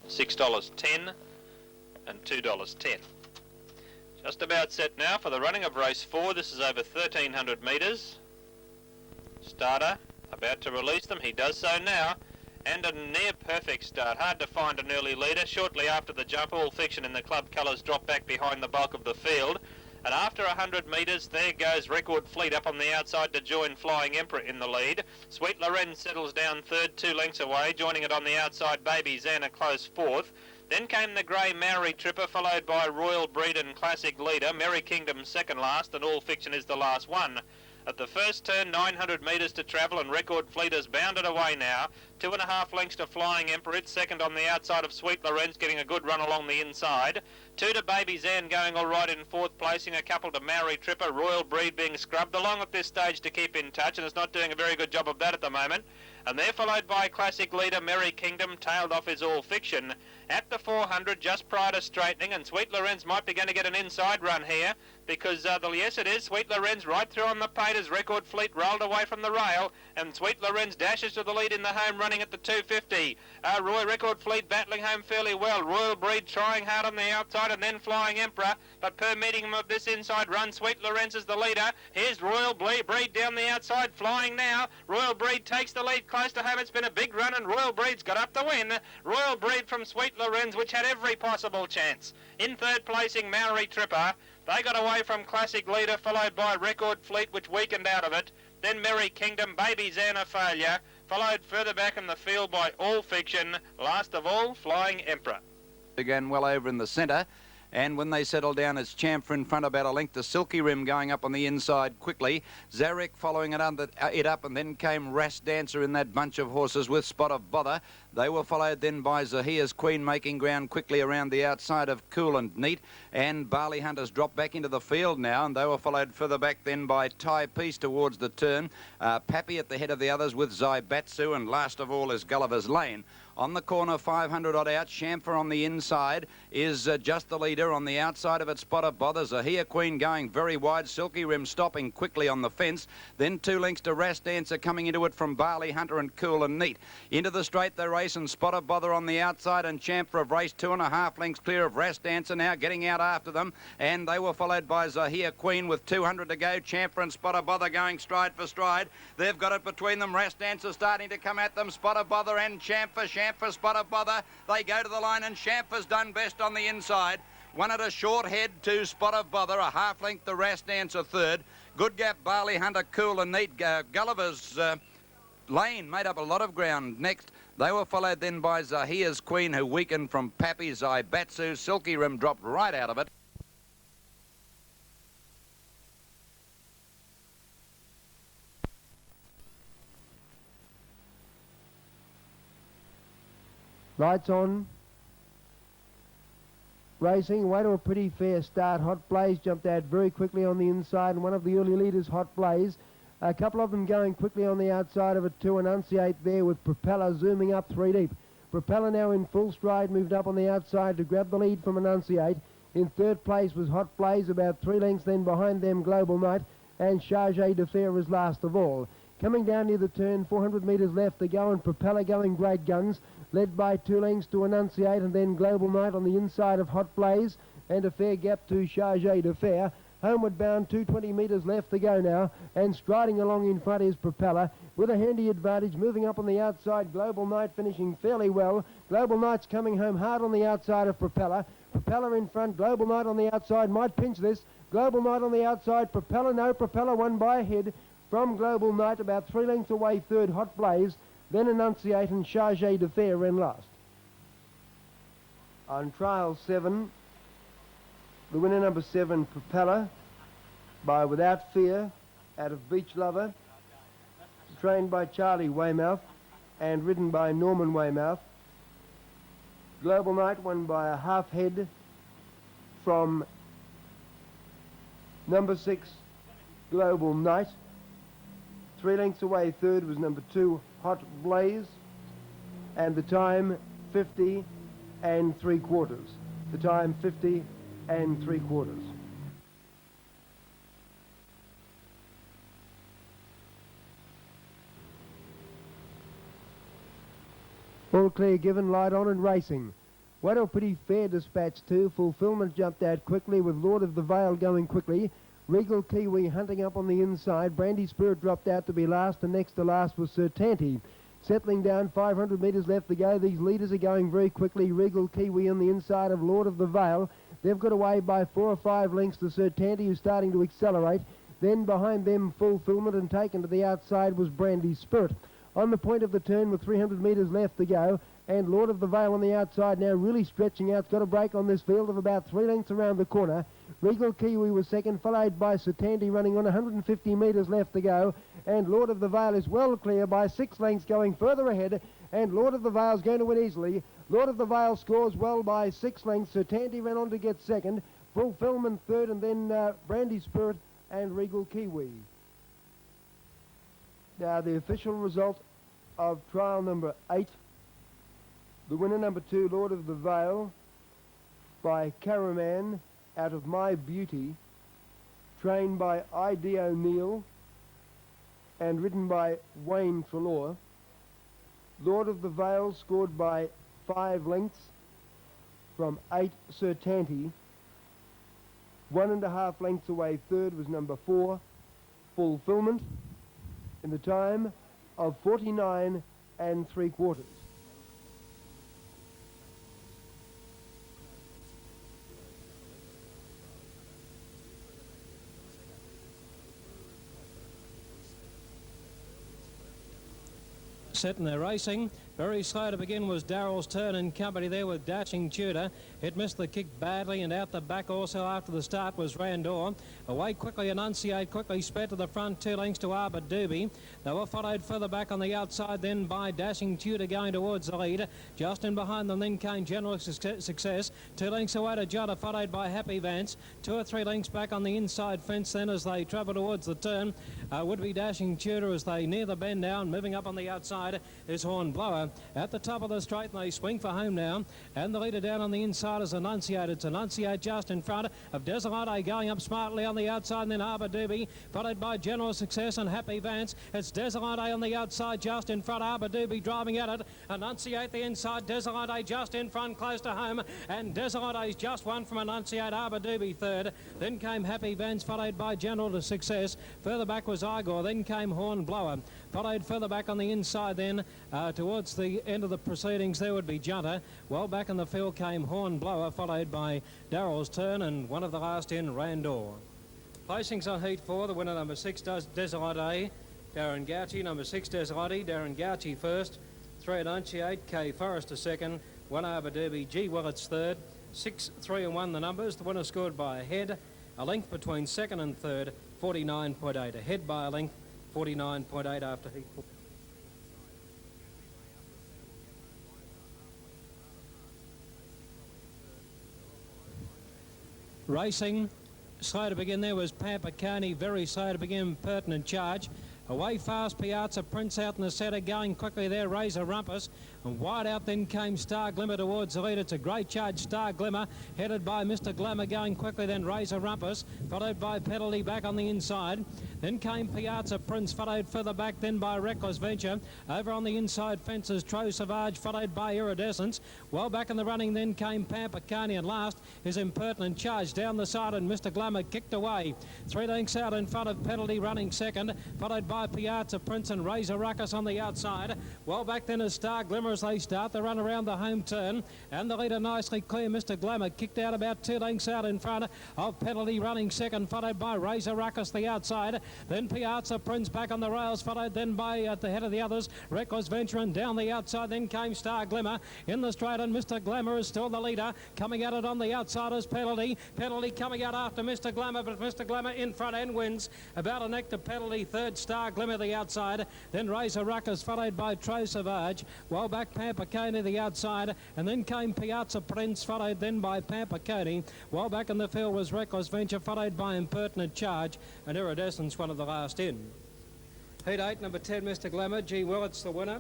$6.10 and $2.10. Just about set now for the running of race 4. This is over 1,300 metres. Starter about to release them. He does so now. And a near perfect start. Hard to find an early leader. Shortly after the jump, All Fiction in the club colours drop back behind the bulk of the field. And after 100 metres, there goes Record Fleet up on the outside to join Flying Emperor in the lead. Sweet Lorenz settles down third, 2 lengths away. Joining it on the outside, Baby Zan a close fourth. Then came the grey Maori Tripper, followed by Royal Breed and Classic Leader. Merry Kingdom second last, and All Fiction is the last one. At the first turn, 900 metres to travel, and Record Fleet has bounded away now. 2.5 lengths to Flying Emperor. It's second on the outside of Sweet Lorenz, getting a good run along the inside. 2 to Baby Zan going all right in fourth, placing a couple to Maori Tripper. Royal Breed being scrubbed along at this stage to keep in touch, and is not doing a very good job of that at the moment. And they're followed by Classic Leader, Merry Kingdom. Tailed off is All Fiction. At the 400, just prior to straightening, and Sweet Lorenz might be going to get an inside run here, because, yes it is, Sweet Lorenz right through on the paint as Record Fleet rolled away from the rail, and Sweet Lorenz dashes to the lead in the home running at the 250. Record Fleet battling home fairly well. Royal Breed trying hard on the outside, and then Flying Emperor, but per meeting of this inside run, Sweet Lorenz is the leader. Here's Royal Breed down the outside, flying now. Royal Breed takes the lead close to home. It's been a big run, and Royal Breed's got up the win. Royal Breed from Sweet Lorenz, which had every possible chance. In third placing, Maori Tripper. They got away from Classic Leader, followed by Record Fleet, which weakened out of it. Then Merry Kingdom, Baby Zan a failure, followed further back in the field by All Fiction. Last of all, Flying Emperor. Again, well over in the centre. And when they settle down, it's Chamfer in front, about a length to Silky Rim going up on the inside quickly. Zarek following it up, and then came Ras Dancer in that bunch of horses with Spot of Bother. They were followed then by Zahia's Queen making ground quickly around the outside of Cool and Neat. And Barley Hunters dropped back into the field now, and they were followed further back then by Thai Peace towards the turn. Pappy at the head of the others with Zaibatsu, and last of all is Gulliver's Lane. On the corner, 500 odd out. Chamfer on the inside is just the leader. On the outside of it, Spot of Bother. Zahia Queen going very wide. Silky Rim stopping quickly on the fence. Then 2 lengths to Ras Dancer coming into it from Barley Hunter and Cool and Neat. Into the straight they race, and Spot of Bother on the outside, and Chamfer have raced 2.5 lengths clear of Ras Dancer now, getting out after them. And they were followed by Zahia Queen with 200 to go. Chamfer and Spot of Bother going stride for stride. They've got it between them. Ras Dancer starting to come at them. Spot of Bother and Chamfer. Chamfer, Spot of Bother. They go to the line, and Chamfer's done best on the inside. One at a short head to Spot of Bother, a half length to Ras Dancer third. Good Gap, Barley Hunter, Cool and Neat. Gulliver's Lane made up a lot of ground next. They were followed then by Zahia's Queen, who weakened from Pappy's Batsu. Silky Rim dropped right out of it. Lights on. Racing away to a pretty fair start. Hot Blaze jumped out very quickly on the inside, and one of the early leaders, Hot Blaze. A couple of them going quickly on the outside of it to Enunciate there, with Propeller zooming up 3 deep. Propeller now in full stride, moved up on the outside to grab the lead from Enunciate. In third place was Hot Blaze, about 3 lengths then behind them Global Night, and Chargé de Fer is last of all. Coming down near the turn, 400 metres left to go, and Propeller going great guns, led by 2 lengths to Enunciate, and then Global Night on the inside of Hot Blaze, and a fair gap to Chargé de Fer. Homeward bound, 220 metres left to go now, and striding along in front is Propeller, with a handy advantage, moving up on the outside. Global Night finishing fairly well. Global Night's coming home hard on the outside of Propeller. Propeller in front, Global Night on the outside, might pinch this. Global Night on the outside, Propeller, no, Propeller won by a head from Global Night, about 3 lengths away, third Hot Blaze, then Enunciate, and Chargé de Fer ran last. On trial 7, the winner number 7, Propeller, by Without Fear, out of Beach Lover, trained by Charlie Weymouth and ridden by Norman Weymouth. Global Night won by a half head from number 6, Global Night. 3 lengths away, third was number 2, Hot Blaze, and the time 50 3/4. The time 50 3/4. All clear given, light on and racing. What a pretty fair dispatch too. Fulfillment jumped out quickly with Lord of the Vale going quickly. Regal Kiwi hunting up on the inside. Brandy Spirit dropped out to be last, and next to last was Sir Tanty. Settling down, 500 metres left to go. These leaders are going very quickly. Regal Kiwi on the inside of Lord of the Vale. They've got away by 4 or 5 lengths to Sir Tanty, who's starting to accelerate. Then behind them, Fulfillment, and taken to the outside was Brandy Spirit. On the point of the turn with 300 metres left to go, and Lord of the Vale on the outside now really stretching out. It's got a break on this field of about 3 lengths around the corner. Regal Kiwi was second, followed by Sir Tanty running on 150 metres left to go, and Lord of the Vale is well clear by 6 lengths going further ahead, and Lord of the Vale is going to win easily. Lord of the Vale scores well by 6 lengths. Sir Tanty ran on to get second, Fulfillment third, and then Brandy Spirit and Regal Kiwi. Now the official result of trial number 8. The winner number 2, Lord of the Vale, by Caraman out of My Beauty, trained by I.D. O'Neill and ridden by Wayne Trelaw. Lord of the Vale scored by 5 lengths from 8, Sir Tanty. 1.5 lengths away, third was number 4, Fulfillment, in the time of 49 3/4. Set in their racing. Very slow to begin was Darrell's Turn in company there with Dashing Tudor. It missed the kick badly, and out the back also after the start was Randor. Away quickly, Enunciate quickly sped to the front, 2 lengths to Arbor Doobie. They were followed further back on the outside then by Dashing Tudor going towards the lead. Just in behind them then came General Success. 2 lengths away to Jutta, followed by Happy Vance. 2 or 3 lengths back on the inside fence then as they travel towards the turn. Would be Dashing Tudor as they near the bend now, and moving up on the outside is Hornblower. At the top of the straight, and they swing for home now. And the leader down on the inside is Enunciate. It's Enunciate just in front of Desolate going up smartly on the outside, and then Arbor Doobie, followed by General Success and Happy Vance. It's Desolate on the outside just in front, Arbor Doobie driving at it. Enunciate the inside, Desolate just in front, close to home, and Desolate's just won from Enunciate, Arbor Doobie third. Then came Happy Vance, followed by General Success. Further back was Igor, then came Hornblower. Followed further back on the inside then, towards the end of the proceedings, there would be Junta. Well back in the field came Hornblower, followed by Darrell's Turn, and one of the last in, Randor. Placings on heat 4, the winner number 6 does Desolate, Darren Gauci, number 6 Desolate, Darren Gauci first, 3 Enunciate, K Forrester second, 1 Arbor Derby, G Willets third, 6, 3 and 1 the numbers, the winner scored by a head, a length between second and third, 49.8, a head by a length, 49.8 after heat 4. Racing, slow to begin there was Pampa Coney, very slow to begin, Pertinent Charge. Away fast Piazza Prince out in the centre, going quickly there, Razor Rumpus. And wide out then came Star Glimmer towards the lead. It's a great charge, Star Glimmer, headed by Mr. Glamour, going quickly then Razor Rumpus, followed by Penalty back on the inside. Then came Piazza Prince, followed further back then by Reckless Venture. Over on the inside fences, Tro Savage, followed by Iridescence. Well back in the running then came Pampa Coney, and last is Impertinent Charge down the side, and Mr. Glamour kicked away. 3 lengths out in front of Penalty running second, followed by Piazza Prince and Razor Ruckus on the outside. Well back then is Star Glimmer as they start the run around the home turn, and the leader nicely clear. Mr. Glamour kicked out about 2 lengths out in front of Penalty running second, followed by Razor Ruckus the outside. Then Piazza Prince back on the rails, followed then by at the head of the others Reckless Venture, and down the outside then came Star Glimmer in the straight, and Mr. Glamour is still the leader. Coming at it on the outside is Penalty coming out after Mr. Glamour, but Mr. Glamour in front and wins about a neck to Penalty. Third, Star Glimmer the outside, then Razor Ruckus, followed by Tro Savage. Well back Pampa Coney the outside, and then came Piazza Prince, followed then by Pampa Coney. Well back in the field was Reckless Venture, followed by Impertinent Charge, and Iridescence one of the last in. Heat 8, number 10 Mr. Glamour, G Willets the winner.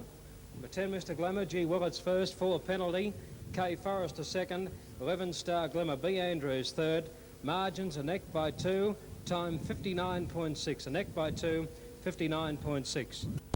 Number 10 Mr. Glamour, G Willets first, 4 Penalty, K Forrester second, 11 Star Glimmer, B Andrews third. Margins a neck by 2, time 59.6, a neck by 2, 59.6.